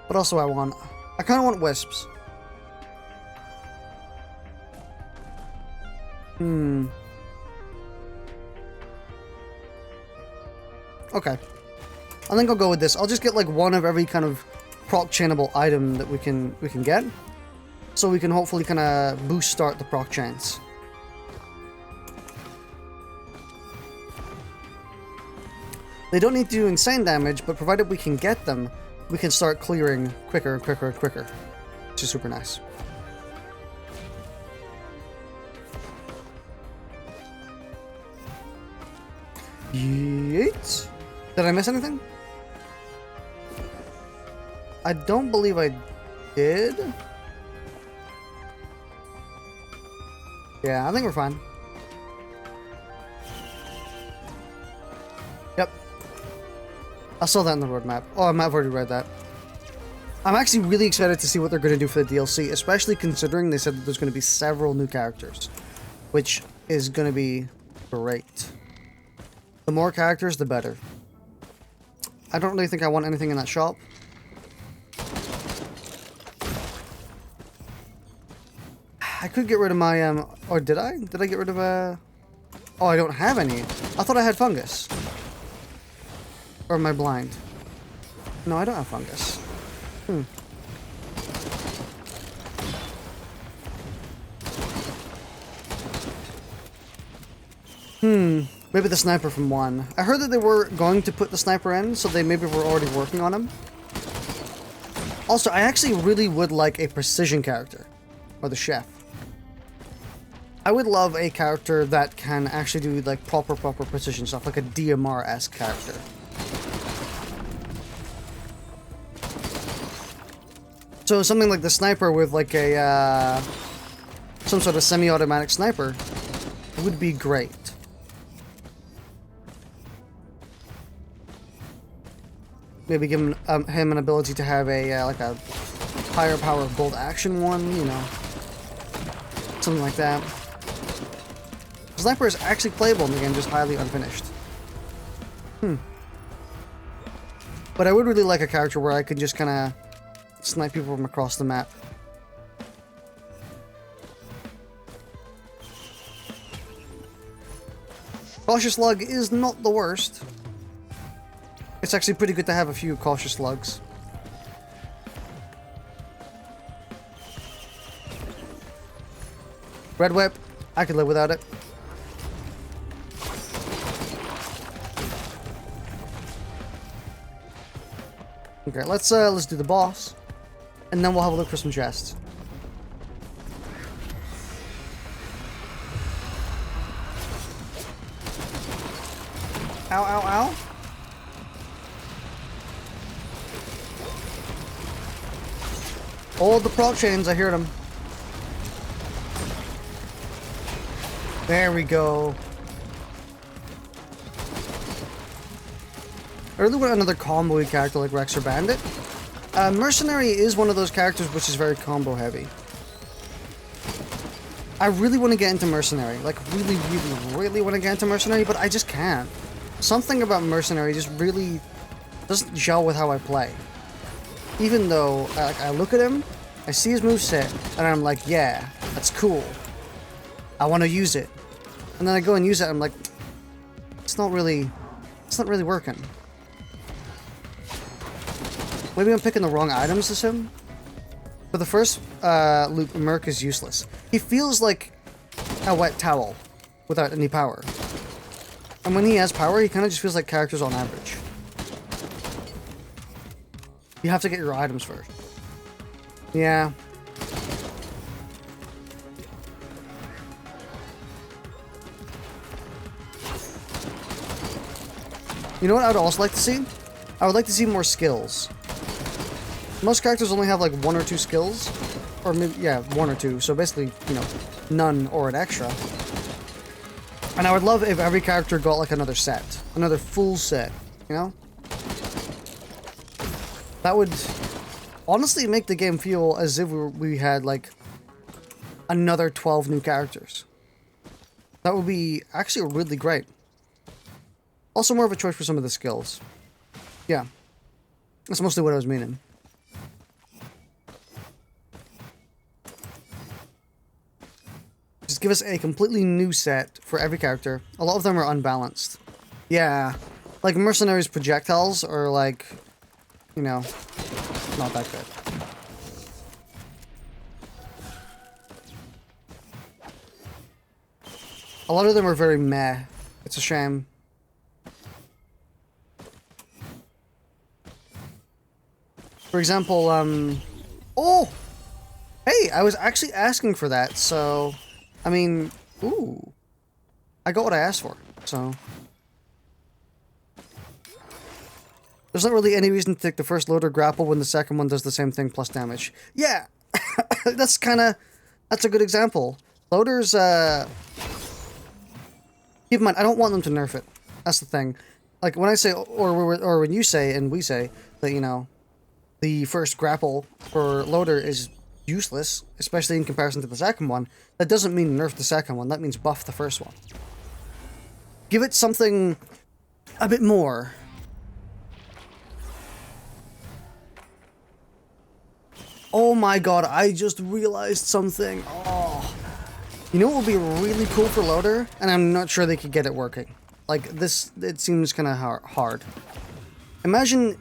What else do I want? I kind of want wisps. Okay. I think I'll go with this. I'll just get like one of every kind of proc chainable item that we can get, so we can hopefully kind of boost start the proc chains. They don't need to do insane damage, but provided we can get them, we can start clearing quicker and quicker and quicker, which is super nice. Yeet. Did I miss anything? I don't believe I did. Yeah, I think we're fine. Yep. I saw that in the roadmap. Oh, I've already read that. I'm actually really excited to see what they're going to do for the DLC, especially considering they said that there's going to be several new characters, which is going to be great. The more characters, the better. I don't really think I want anything in that shop. I could get rid of my, or did I? Did I get rid of, oh, I don't have any. I thought I had fungus. Or am I blind? No, I don't have fungus. Maybe the sniper from 1. I heard that they were going to put the sniper in, so they maybe were already working on him. Also, I actually really would like a precision character. Or the chef. I would love a character that can actually do like proper precision stuff, like a DMR-esque character. So something like the sniper with like a some sort of semi-automatic sniper would be great. Maybe give him an ability to have a like a higher power bolt action one, you know, something like that. Sniper is actually playable in the game, just highly unfinished. But I would really like a character where I could just kind of snipe people from across the map. Cautious Slug is not the worst. It's actually pretty good to have a few Cautious Slugs. Red Whip, I could live without it. Okay, let's do the boss, and then we'll have a look for some chests. Ow, ow, ow. Hold the proc chains, I hear them. There we go. I really want another combo-y character like Rex or Bandit. Mercenary is one of those characters which is very combo heavy. I really want to get into Mercenary. Like, really want to get into Mercenary, but I just can't. something about Mercenary just really doesn't gel with how I play. Even though I look at him, I see his moveset, and I'm like, yeah, that's cool. I want to use it. And then I go and use it, and I'm like, it's not really working. Maybe I'm picking the wrong items as him. For the first loop, Merc is useless. He feels like a wet towel without any power. And when he has power, he kind of just feels like characters on average. You have to get your items first. Yeah. You know what I'd also like to see? I would like to see more skills. Most characters only have like 1 or 2 skills. Or maybe, yeah, 1 or 2. So basically, you know, none or an extra. And I would love if every character got like another set. Another full set, you know? That would honestly make the game feel as if we had like another 12 new characters. That would be actually really great. Also more of a choice for some of the skills. Yeah. That's mostly what I was meaning. Just give us a completely new set for every character. A lot of them are unbalanced. Yeah. Like Mercenary's projectiles are like, you know, not that good. A lot of them are very meh. It's a shame. For example, oh! Hey, I was actually asking for that, so... I mean, ooh. I got what I asked for, so... There's not really any reason to take the first loader grapple when the second one does the same thing plus damage. Yeah! That's a good example. Loaders, keep in mind, I don't want them to nerf it. That's the thing. Like, when I say, or when you say, and we say, that, you know, the first grapple for loader is useless, especially in comparison to the second one, that doesn't mean nerf the second one, that means buff the first one. Give it something a bit more. Oh my god, I just realized something. Oh. You know what would be really cool for loader? And I'm not sure they could get it working. Like, this, it seems kind of hard. Imagine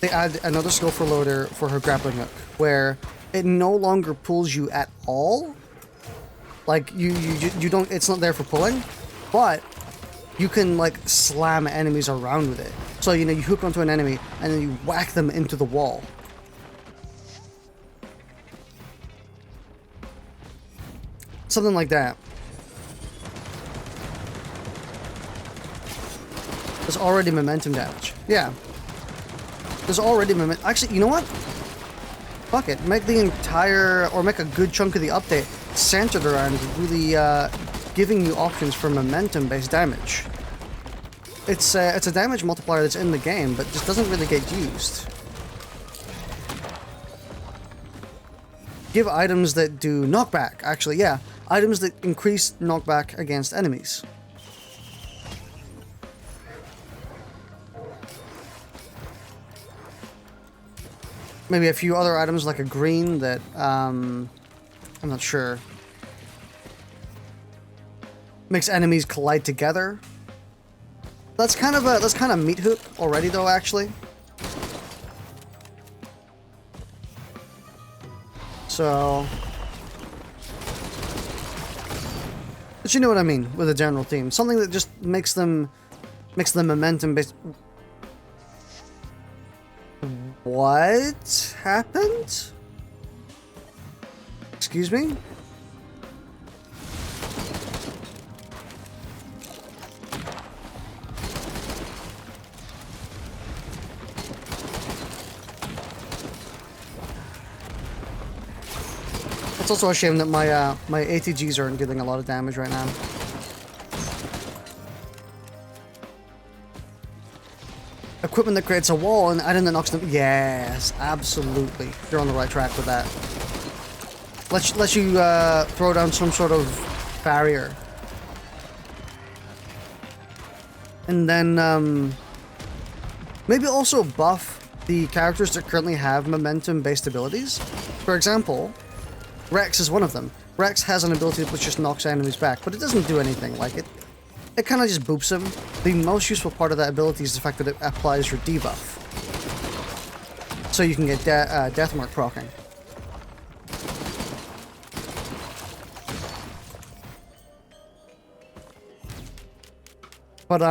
they add another skill for loader for her grappling hook, where it no longer pulls you at all. Like, you don't, it's not there for pulling, but you can, like, slam enemies around with it. So, you know, you hook onto an enemy, and then you whack them into the wall. Something like that. There's already momentum damage. Yeah. There's already momentum. Actually, you know what? Fuck it. Make the entire, or make a good chunk of the update centered around really giving you options for momentum-based damage. It's a damage multiplier that's in the game, but just doesn't really get used. Give items that do knockback. Actually, yeah. Items that increase knockback against enemies. Maybe a few other items like a green that, I'm not sure. Makes enemies collide together. That's kind of meat hook already though, actually. So... But you know what I mean with a general theme. Something that just makes them momentum based. What happened? Excuse me? It's also a shame that my ATGs aren't getting a lot of damage right now. Equipment that creates a wall and item that knocks them. Yes, absolutely. You're on the right track with that. Let you throw down some sort of barrier. And then maybe also buff the characters that currently have momentum-based abilities. For example, Rex is one of them. Rex has an ability which just knocks enemies back, but it doesn't do anything. Like, it kind of just boops them. The most useful part of that ability is the fact that it applies your debuff. So you can get Deathmark proccing. But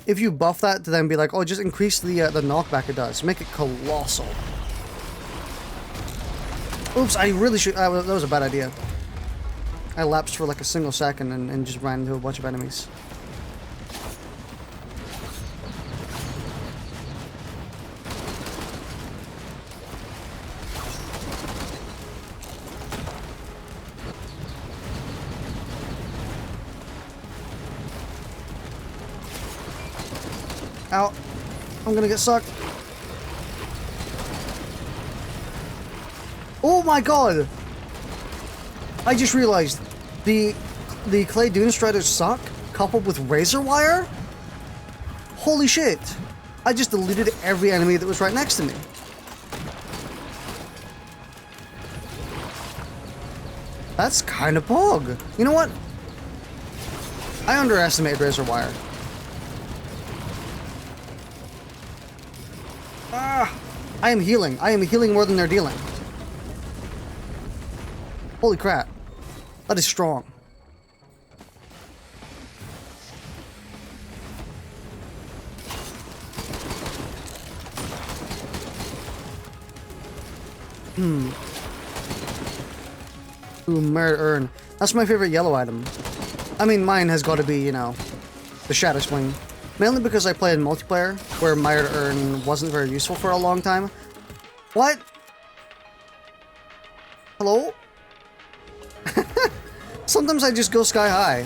if you buff that to then be like, oh, just increase the knockback it does. Make it colossal. Oops, I really should... that was a bad idea. I lapsed for like a single second and just ran into a bunch of enemies. Ow. I'm gonna get sucked. Oh my god! I just realized the Clay Dune Striders suck, coupled with Razor Wire? Holy shit! I just deleted every enemy that was right next to me. That's kind of pog. You know what? I underestimated Razor Wire. I am healing. I am healing more than they're dealing. Holy crap. That is strong. Ooh, Merit Urn. That's my favorite yellow item. I mean, mine has got to be, you know, the Shadow Swing. Mainly because I played multiplayer, where Merit Urn wasn't very useful for a long time. What? Hello? Sometimes I just go sky high.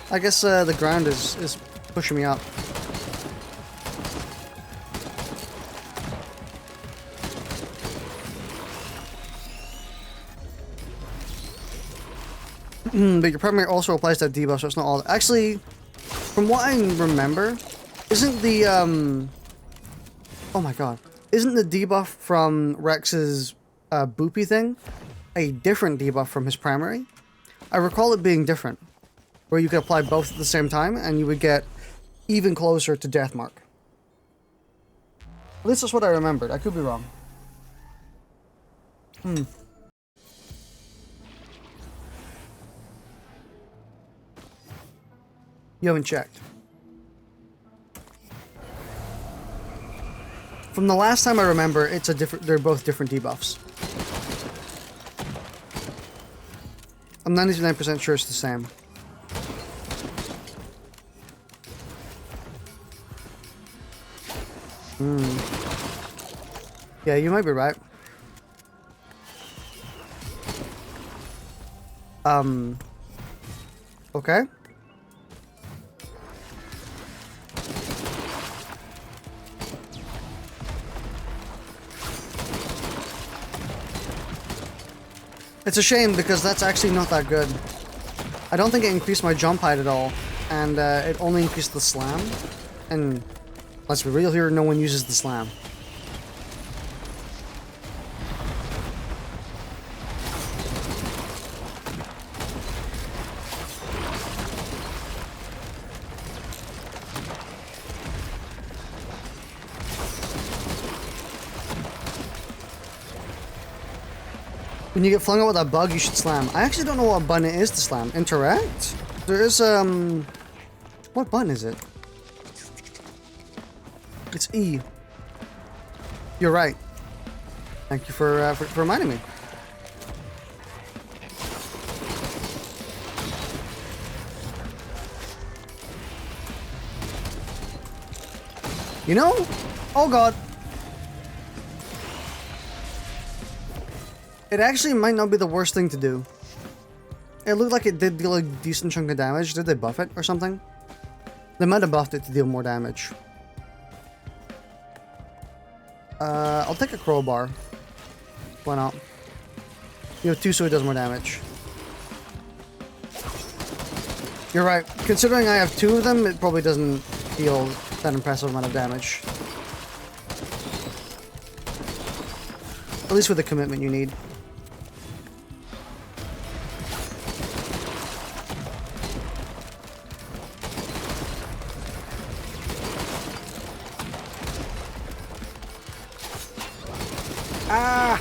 I guess the ground is pushing me up. But your primary also applies to debuff, so it's not all... Actually, from what I remember, isn't the, oh my god. Isn't the debuff from Rex's boopy thing a different debuff from his primary? I recall it being different, where you could apply both at the same time and you would get even closer to Deathmark. At least that's what I remembered. I could be wrong. You haven't checked. From the last time I remember, it's a different. They're both different debuffs. I'm 99% sure it's the same. Yeah, you might be right. Okay. It's a shame because that's actually not that good. I don't think it increased my jump height at all, and it only increased the slam. And let's be real here, no one uses the slam. When you get flung out with a bug, you should slam. I actually don't know what button it is to slam. Interact? There is, what button is it? It's E. You're right. Thank you for reminding me. You know? Oh god. It actually might not be the worst thing to do. It looked like it did deal a decent chunk of damage. Did they buff it or something? They might have buffed it to deal more damage. I'll take a crowbar. Why not? You have 2 so it does more damage. You're right. Considering I have 2 of them, it probably doesn't deal that impressive amount of damage. At least with the commitment you need. Ah!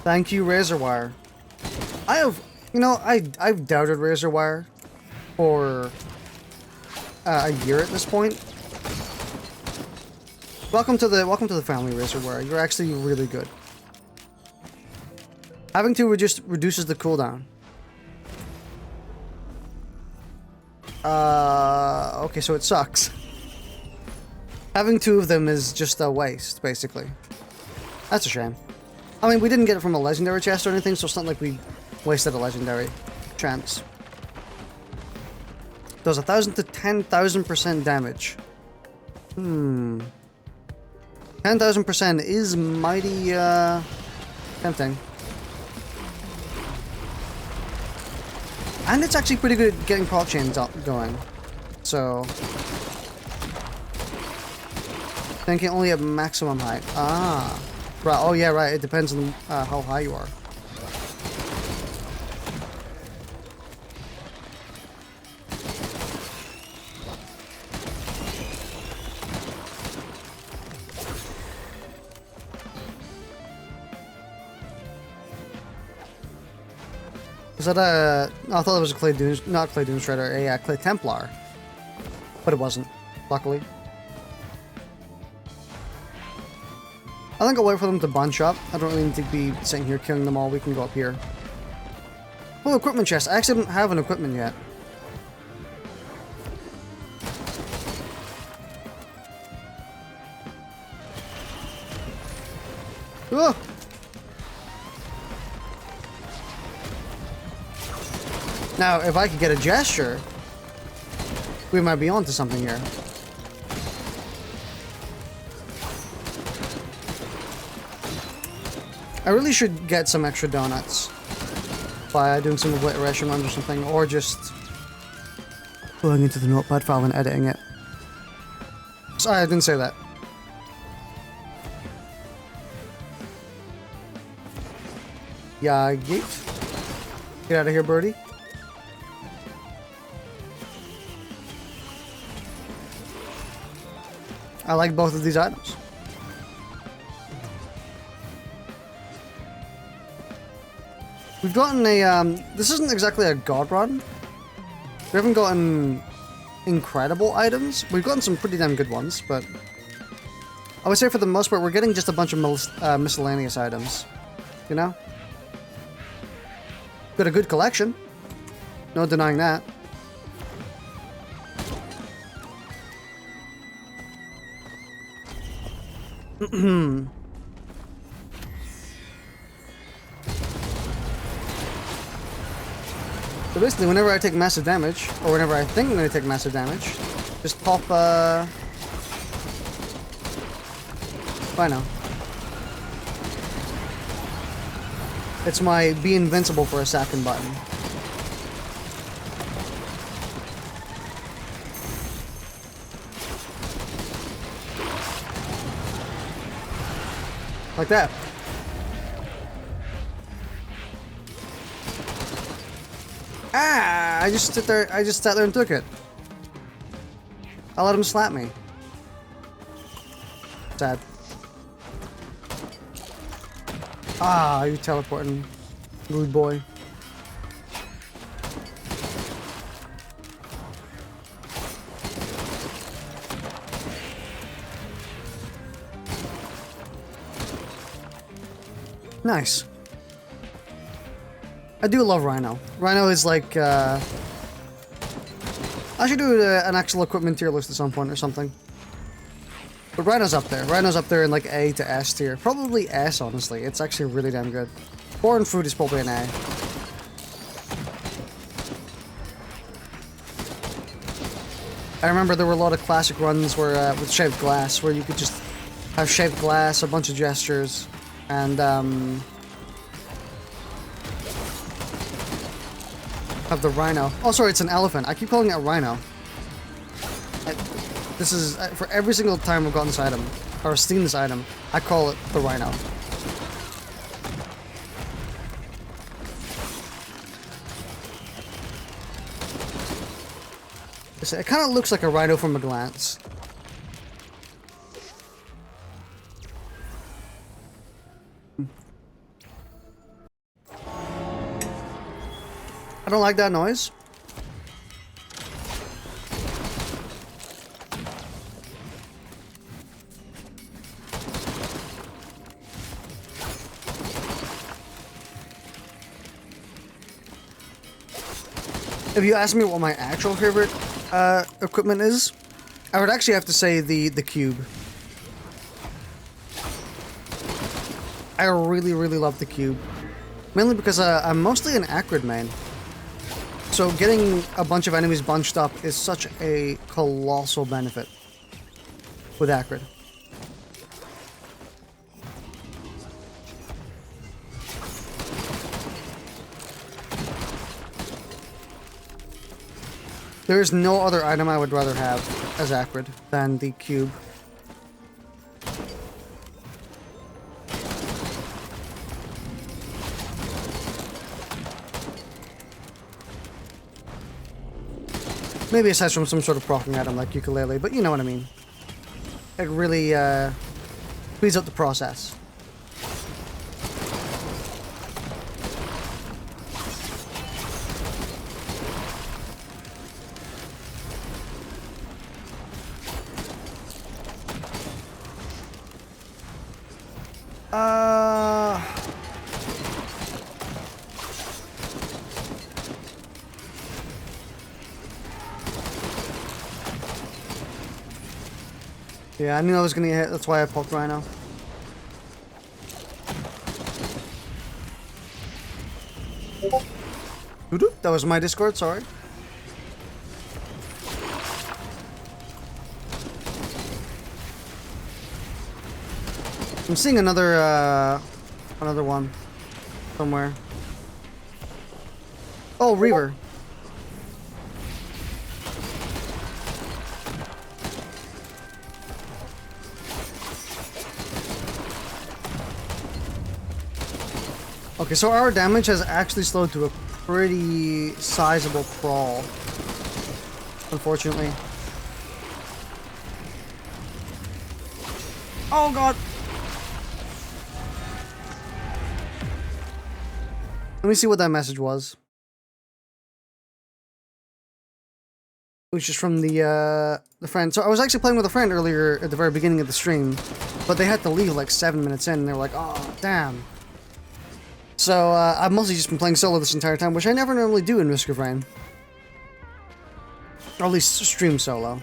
Thank you, Razor Wire. I have, you know, I've doubted Razor Wire for a year at this point. Welcome to the family, Razor Wire. You're actually really good. Having 2 reduces the cooldown. Okay, so it sucks. Having 2 of them is just a waste, basically. That's a shame. I mean, we didn't get it from a legendary chest or anything, so it's not like we wasted a legendary chance. Does 1,000 to 10,000% damage. 10,000% is mighty, tempting. And it's actually pretty good at getting proc chains going. So... thinking only at maximum height. Ah. Right, oh yeah, right, it depends on how high you are. Is that a... I thought it was a Clay Doom... not Clay Doom Shredder, a Clay Templar. But it wasn't, luckily. I think I'll wait for them to bunch up. I don't really need to be sitting here killing them all. We can go up here. Oh, equipment chest. I actually don't have an equipment yet. Oh! Now, if I could get a gesture, we might be onto something here. I really should get some extra donuts by doing some obliteration runs or something, or just going into the notepad file and editing it. Sorry, I didn't say that. Yeah, yeet. Get out of here, birdie. I like both of these items. We've gotten a, this isn't exactly a god run. We haven't gotten incredible items. We've gotten some pretty damn good ones, but I would say for the most part, we're getting just a bunch of miscellaneous items. You know? Got a good collection. No denying that. So basically, whenever I take massive damage, or whenever I think I'm going to take massive damage, just pop, I know. It's my be invincible for a second button. Like that. Ah! I just sat there and took it. I let him slap me. Sad. Ah, you teleporting. Rude boy. Nice. I do love Rhino. Rhino is like, I should do an actual equipment tier list at some point or something. But Rhino's up there. Rhino's up there in like A to S tier. Probably S, honestly. It's actually really damn good. Foreign Fruit is probably an A. I remember there were a lot of classic runs where, with shaped glass, where you could just have shaped glass, a bunch of gestures, and, Of the rhino. Oh, sorry, it's an elephant. I keep calling it a rhino. This is for every single time I've gotten this item or seen this item, I call it the rhino. It kind of looks like a rhino from a glance. I don't like that noise. If you ask me what my actual favorite equipment is, I would actually have to say the cube. I really love the cube. Mainly because I'm mostly an acrid main. So getting a bunch of enemies bunched up is such a colossal benefit with acrid. There is no other item I would rather have as acrid than the cube. Maybe aside from some sort of proccing item like ukulele, but you know what I mean. It really speeds up the process. Yeah, I knew I was gonna get hit, that's why I popped Rhino. That was my Discord, sorry. I'm seeing another one somewhere. Oh, Reaver. Okay, so our damage has actually slowed to a pretty sizable crawl, unfortunately. Oh god! Let me see what that message was. It was just from the friend. So I was actually playing with a friend earlier at the very beginning of the stream, but they had to leave like 7 minutes in, and they were like, oh, damn. So, I've mostly just been playing solo this entire time, which I never normally do in Risk of Rain. Or at least stream solo.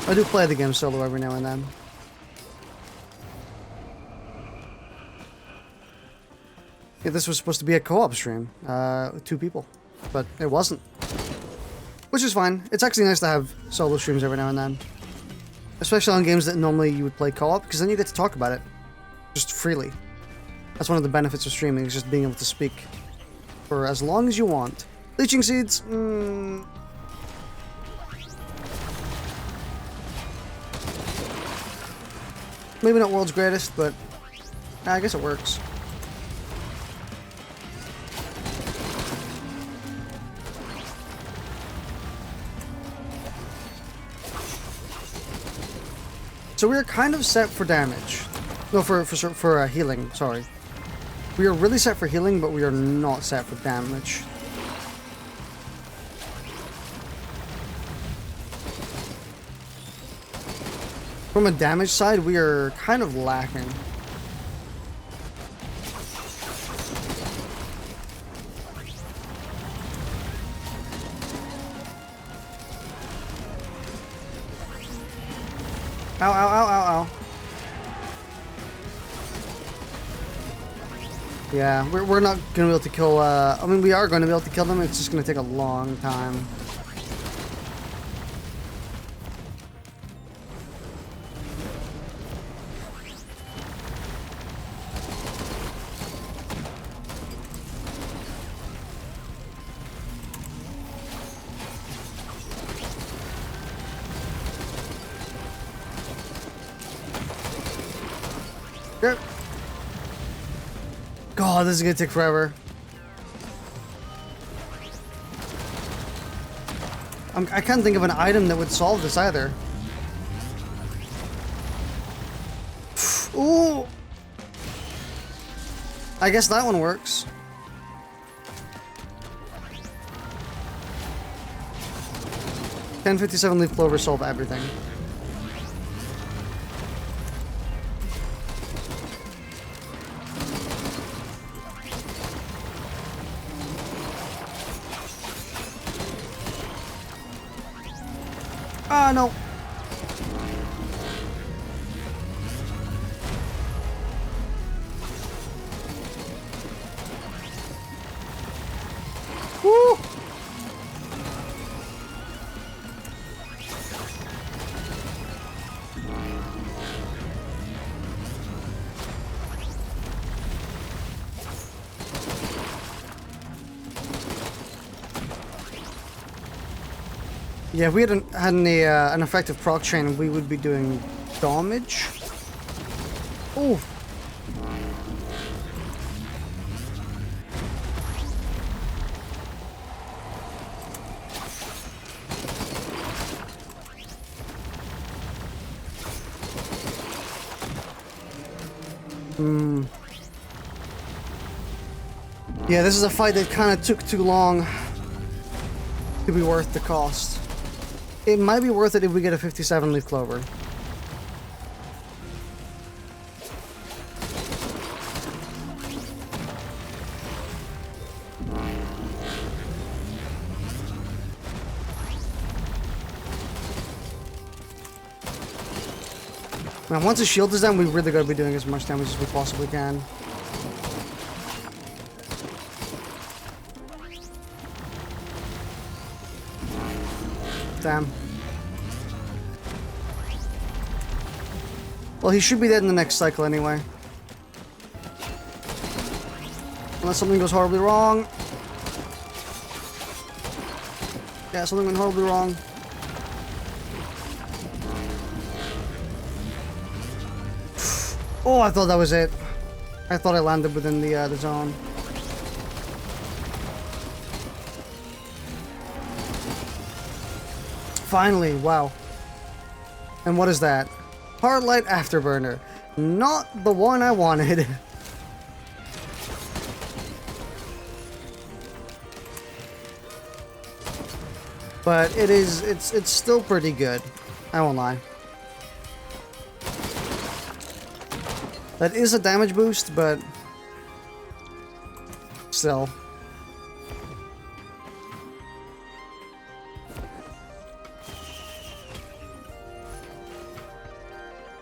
I do play the game solo every now and then. Yeah, this was supposed to be a co-op stream, with 2 people, but it wasn't. Which is fine. It's actually nice to have solo streams every now and then. Especially on games that normally you would play co-op, because then you get to talk about it. Just freely. That's one of the benefits of streaming, is just being able to speak for as long as you want. Leeching seeds? Maybe not world's greatest, but I guess it works. So we're kind of set for damage. No, for healing, sorry. We are really set for healing, but we are not set for damage. From a damage side, we are kind of lacking. Ow, ow, ow, ow, ow. Yeah, we're not going to be able to kill, I mean, we are going to be able to kill them, it's just going to take a long time. God, this is gonna take forever. I can't think of an item that would solve this either. Ooh! I guess that one works. $10.57 leaf clover solve everything. Ah, no. Woo! Yeah, if we hadn't had an effective proc chain, we would be doing damage. Oh. Yeah, this is a fight that kind of took too long to be worth the cost. It might be worth it if we get a 57 leaf clover. Now, once the shield is down, we really gotta be doing as much damage as we possibly can. Damn. Well, he should be dead in the next cycle anyway. Unless something goes horribly wrong. Yeah, something went horribly wrong. Oh, I thought that was it. I thought I landed within the zone. Finally, wow. And what is that? Hard light afterburner. Not the one I wanted. But it's still pretty good. I won't lie. That is a damage boost, but still.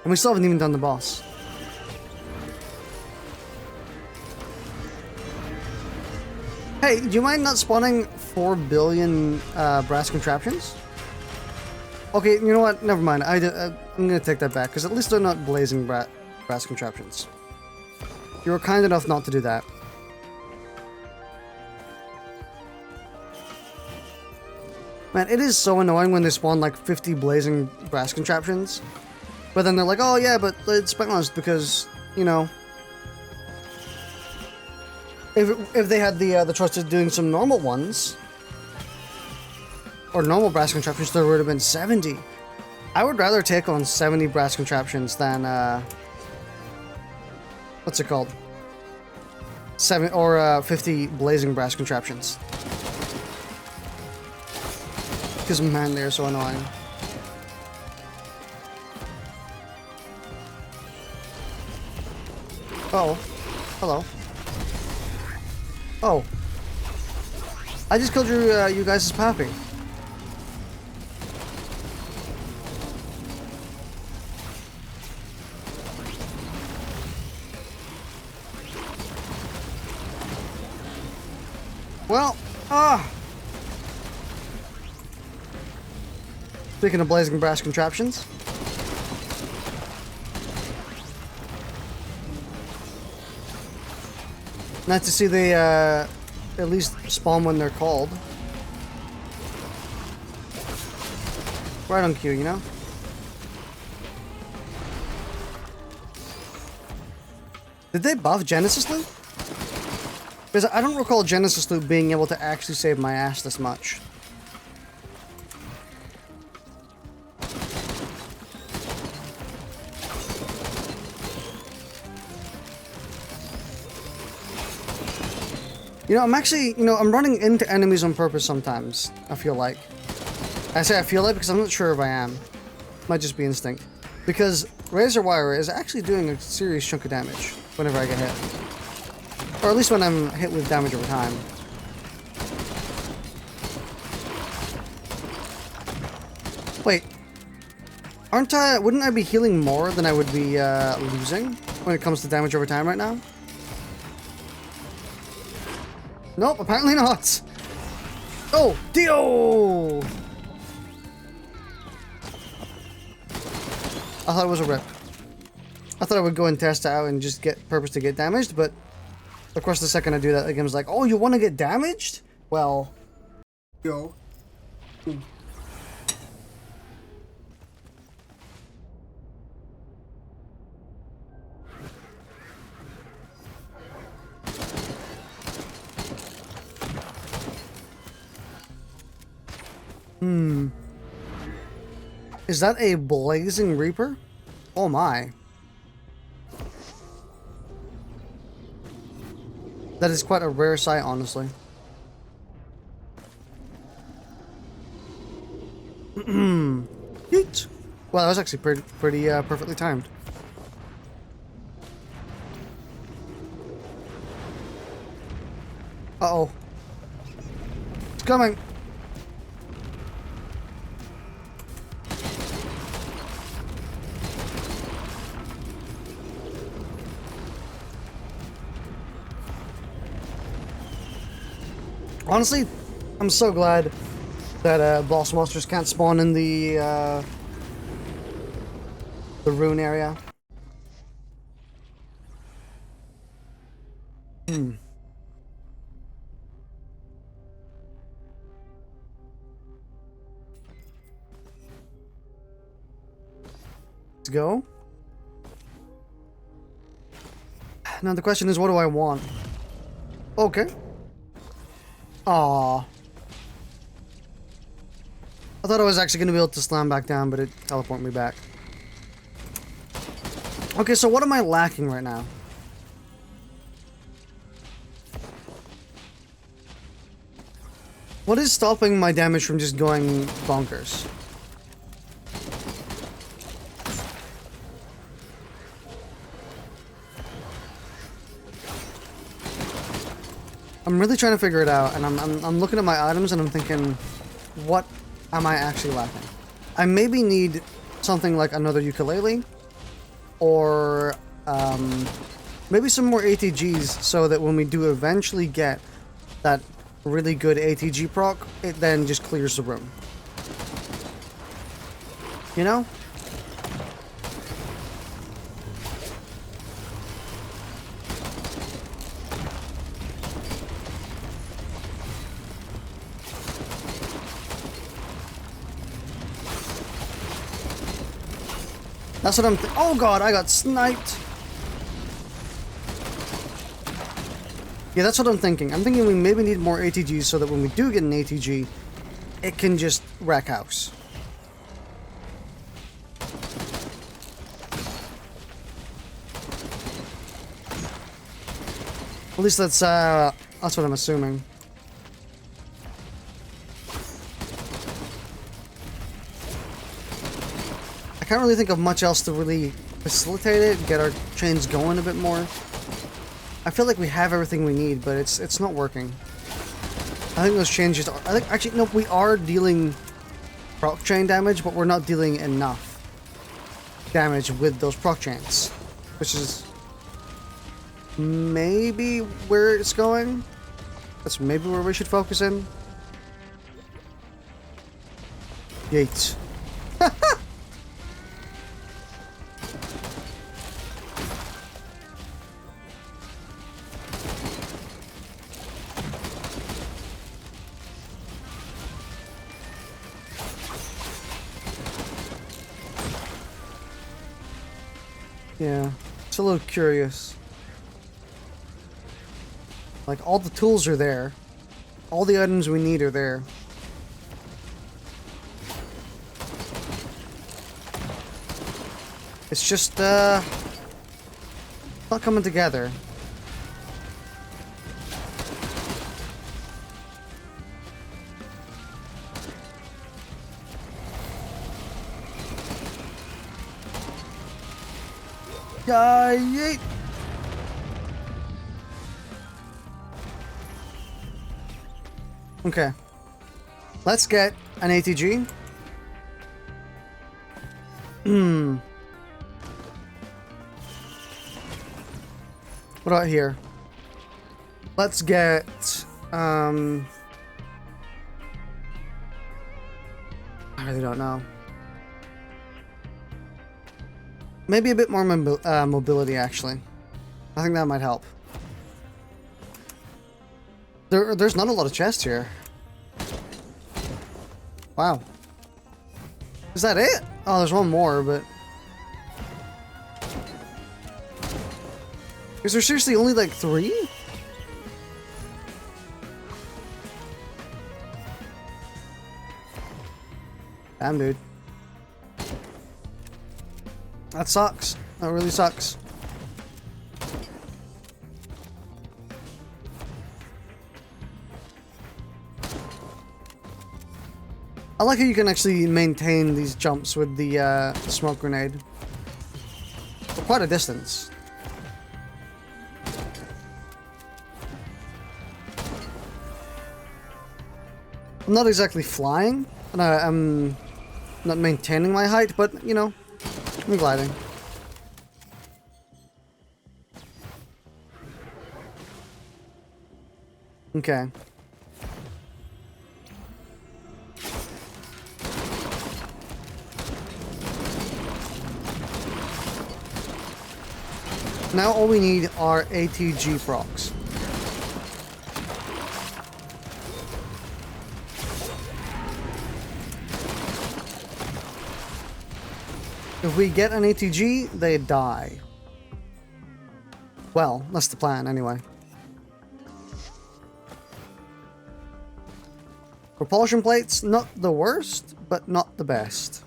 And we still haven't even done the boss. Hey, do you mind not spawning 4 billion brass contraptions? Okay, you know what? Never mind. I'm gonna take that back, because at least they're not blazing brass contraptions. You were kind enough not to do that. Man, it is so annoying when they spawn like 50 blazing brass contraptions. But then they're like, oh yeah, but it's balanced because, you know, if they had the choice of doing some normal ones, or normal brass contraptions, there would have been 70. I would rather take on 70 brass contraptions than, what's it called? 50 blazing brass contraptions. Because, man, they're so annoying. Oh, hello. Oh, I just killed you guys' pappy. Well, speaking of blazing brass contraptions. Nice to see they at least spawn when they're called. Right on cue, you know? Did they buff Genesis Loot? Because I don't recall Genesis Loop being able to actually save my ass this much. You know, I'm actually, I'm running into enemies on purpose sometimes, I feel like. I say I feel like because I'm not sure if I am. Might just be instinct. Because Razor Wire is actually doing a serious chunk of damage whenever I get hit. Or at least when I'm hit with damage over time. Wait. Wouldn't I be healing more than I would be losing when it comes to damage over time right now? Nope, apparently not. Oh, Dio! I thought it was a rip. I thought I would go and test it out and just get purpose to get damaged, but of course the second I do that, the game's like, oh, you want to get damaged? Well, yo. Is that a Blazing Reaper? Oh my. That is quite a rare sight, honestly. Yeet. Well, that was actually pretty perfectly timed. Uh-oh. It's coming. Honestly, I'm so glad that boss monsters can't spawn in the rune area. Let's go. Now the question is, what do I want? Okay. Aww. I thought I was actually going to be able to slam back down, but it teleported me back. Okay, so what am I lacking right now? What is stopping my damage from just going bonkers? I'm really trying to figure it out, and I'm looking at my items and I'm thinking, what am I actually lacking? I maybe need something like another ukulele, or maybe some more ATGs, so that when we do eventually get that really good ATG proc, it then just clears the room. You know? That's what I'm oh god, I got sniped. Yeah, that's what I'm thinking. I'm thinking we maybe need more ATGs so that when we do get an ATG, it can just wreck house. At least that's what I'm assuming. I can't really think of much else to really facilitate it, get our chains going a bit more. I feel like we have everything we need, but it's not working. I think those chains just I think actually no, we are dealing proc chain damage, but we're not dealing enough damage with those proc chains, which is maybe where it's going. That's maybe where we should focus in. Yeet. Yeah, it's a little curious. Like, all the tools are there. All the items we need are there. It's just, not coming together. Yeet! Okay. Let's get an ATG. What about here? Let's get, I really don't know. Maybe a bit more mobility, actually. I think that might help. There's not a lot of chests here. Wow. Is that it? Oh, there's one more, but... Is there seriously only like 3? Damn, dude. That sucks. That really sucks. I like how you can actually maintain these jumps with the smoke grenade for quite a distance. I'm not exactly flying, and I'm not maintaining my height, but, you know, I'm gliding. Okay. Now all we need are ATG procs. If we get an ATG, they die. Well, that's the plan anyway. Propulsion plates, not the worst, but not the best.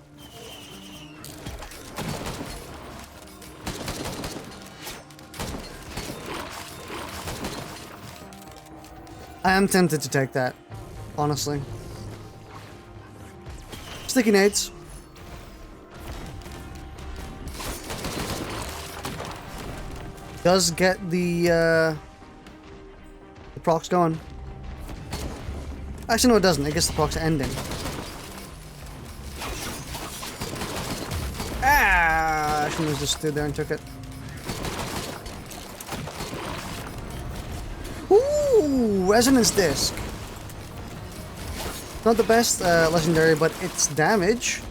I am tempted to take that, honestly. Sticky nades. Does get the procs going. Actually, no, it doesn't. It gets the procs ending. Ah! I shouldn't have just stood there and took it. Ooh! Resonance disc. Not the best legendary, but it's damage.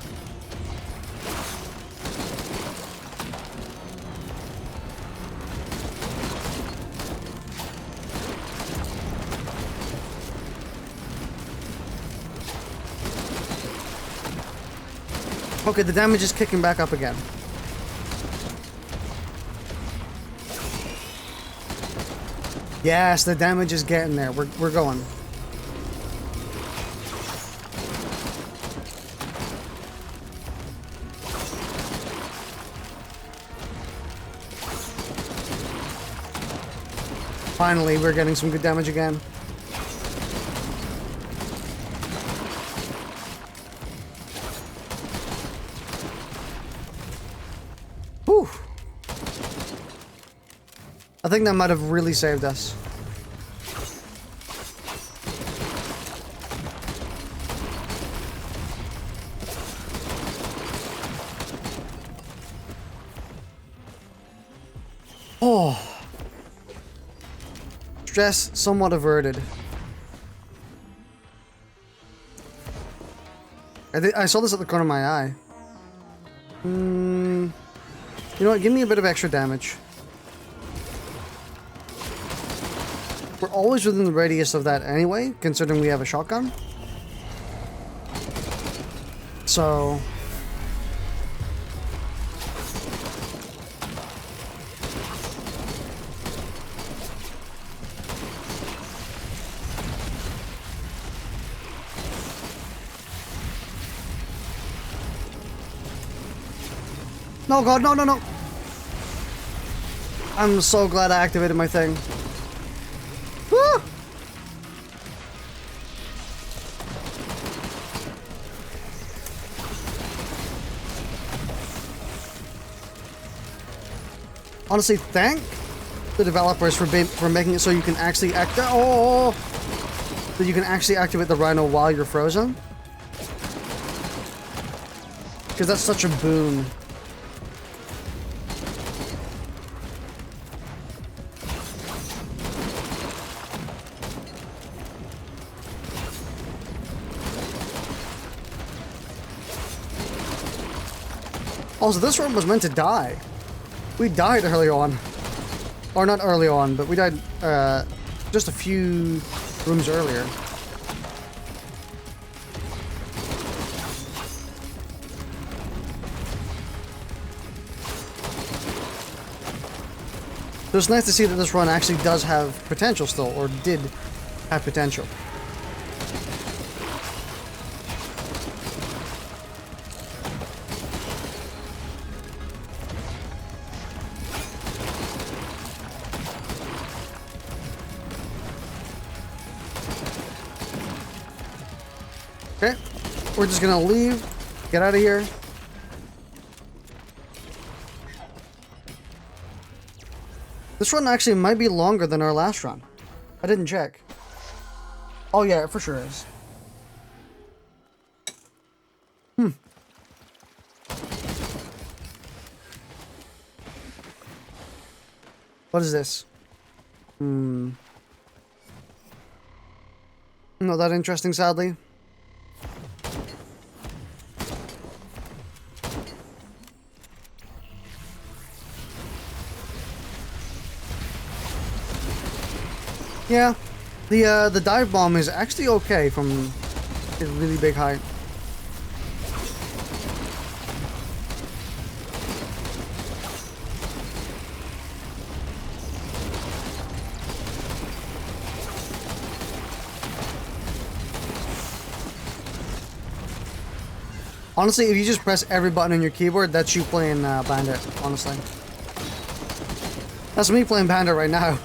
Okay, the damage is kicking back up again. Yes, the damage is getting there. We're going. Finally, we're getting some good damage again. Whew. I think that might have really saved us. Oh. Stress somewhat averted. I saw this at the corner of my eye. You know what? Give me a bit of extra damage. We're always within the radius of that anyway, considering we have a shotgun. So... No, God, no, no, no. I'm so glad I activated my thing. Woo! Honestly, thank the developers for making it so you can actually that you can actually activate the Rhino while you're frozen. Because that's such a boon. Also, this room was meant to die. We died early on. Or not early on, but we died just a few rooms earlier. So it's nice to see that this run actually does have potential still, or did have potential. Okay, we're just gonna leave, get out of here. This run actually might be longer than our last run. I didn't check. Oh yeah, it for sure is. What is this? Not that interesting, sadly. Yeah, the dive bomb is actually okay from a really big height. Honestly, if you just press every button on your keyboard, that's you playing Bandit, honestly. That's me playing Bandit right now.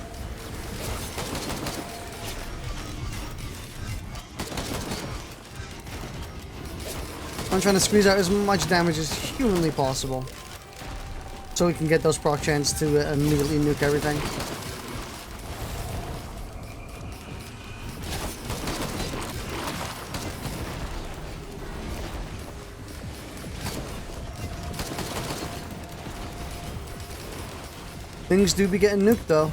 I'm trying to squeeze out as much damage as humanly possible, so we can get those proc chants to immediately nuke everything. Things do be getting nuked though.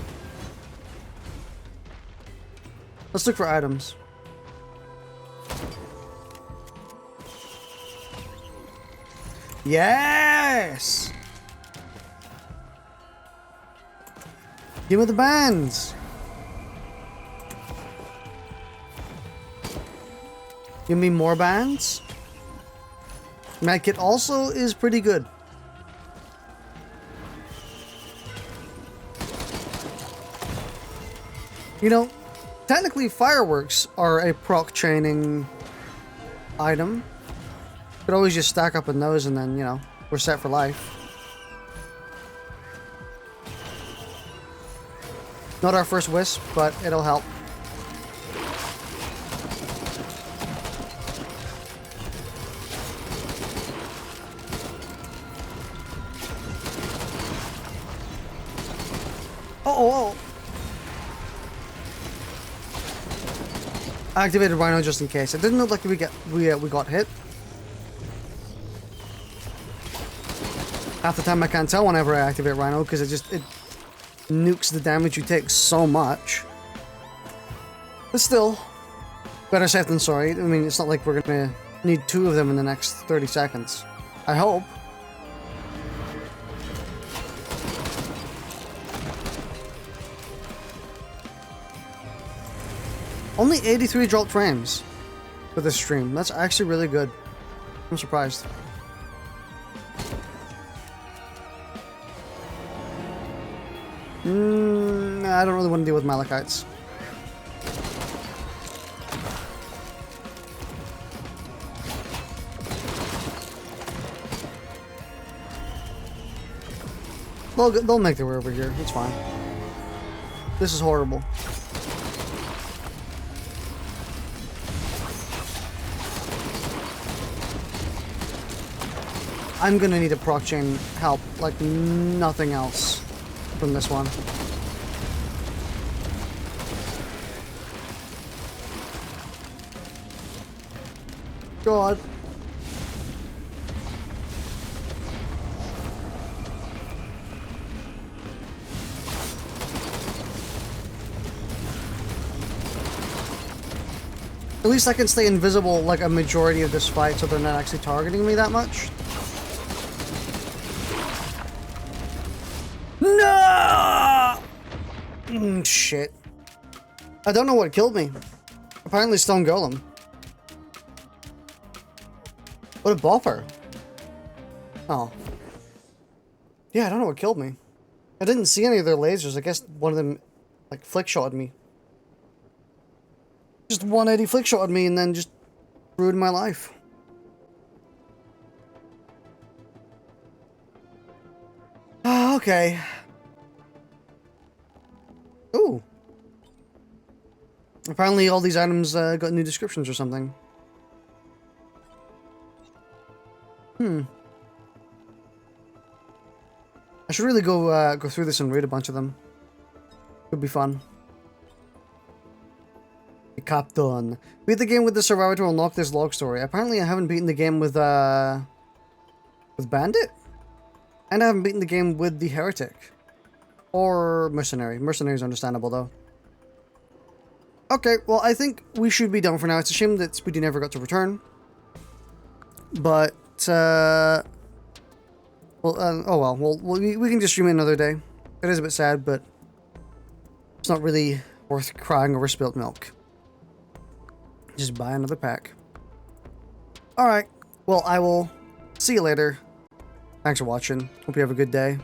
Let's look for items. Yes! Give me the bands! Give me more bands. Medkit also is pretty good. You know, technically fireworks are a proc chaining item. Could always just stack up with those and then, you know, we're set for life. Not our first wisp, but it'll help. Oh. I activated Rhino just in case. It didn't look like we got hit. Half the time I can't tell whenever I activate Rhino because it nukes the damage you take so much. But still, better safe than sorry. I mean, it's not like we're gonna need 2 of them in the next 30 seconds. I hope. Only 83 dropped frames for this stream. That's actually really good. I'm surprised. I don't really want to deal with Malachites. They'll make their way over here. It's fine. This is horrible. I'm gonna need a proc chain help like nothing else from this one. God. At least I can stay invisible like a majority of this fight so they're not actually targeting me that much. No! Shit. I don't know what killed me. Apparently Stone Golem. What a buffer. Oh. Yeah, I don't know what killed me. I didn't see any of their lasers. I guess one of them, like, flick-shotted me. Just 180 flick-shotted me and then just ruined my life. Okay. Ooh. Apparently all these items got new descriptions or something. I should really go through this and read a bunch of them. Could be fun. Captain. Beat the game with the survivor to unlock this log story. Apparently I haven't beaten the game with Bandit? And I haven't beaten the game with the Heretic. Or Mercenary. Mercenary is understandable though. Okay, well I think we should be done for now. It's a shame that Speedy never got to return. But, oh well, we can just stream it another day. It is a bit sad, but it's not really worth crying over spilt milk. Just buy another pack. Alright, well I will see you later. Thanks for watching. Hope you have a good day.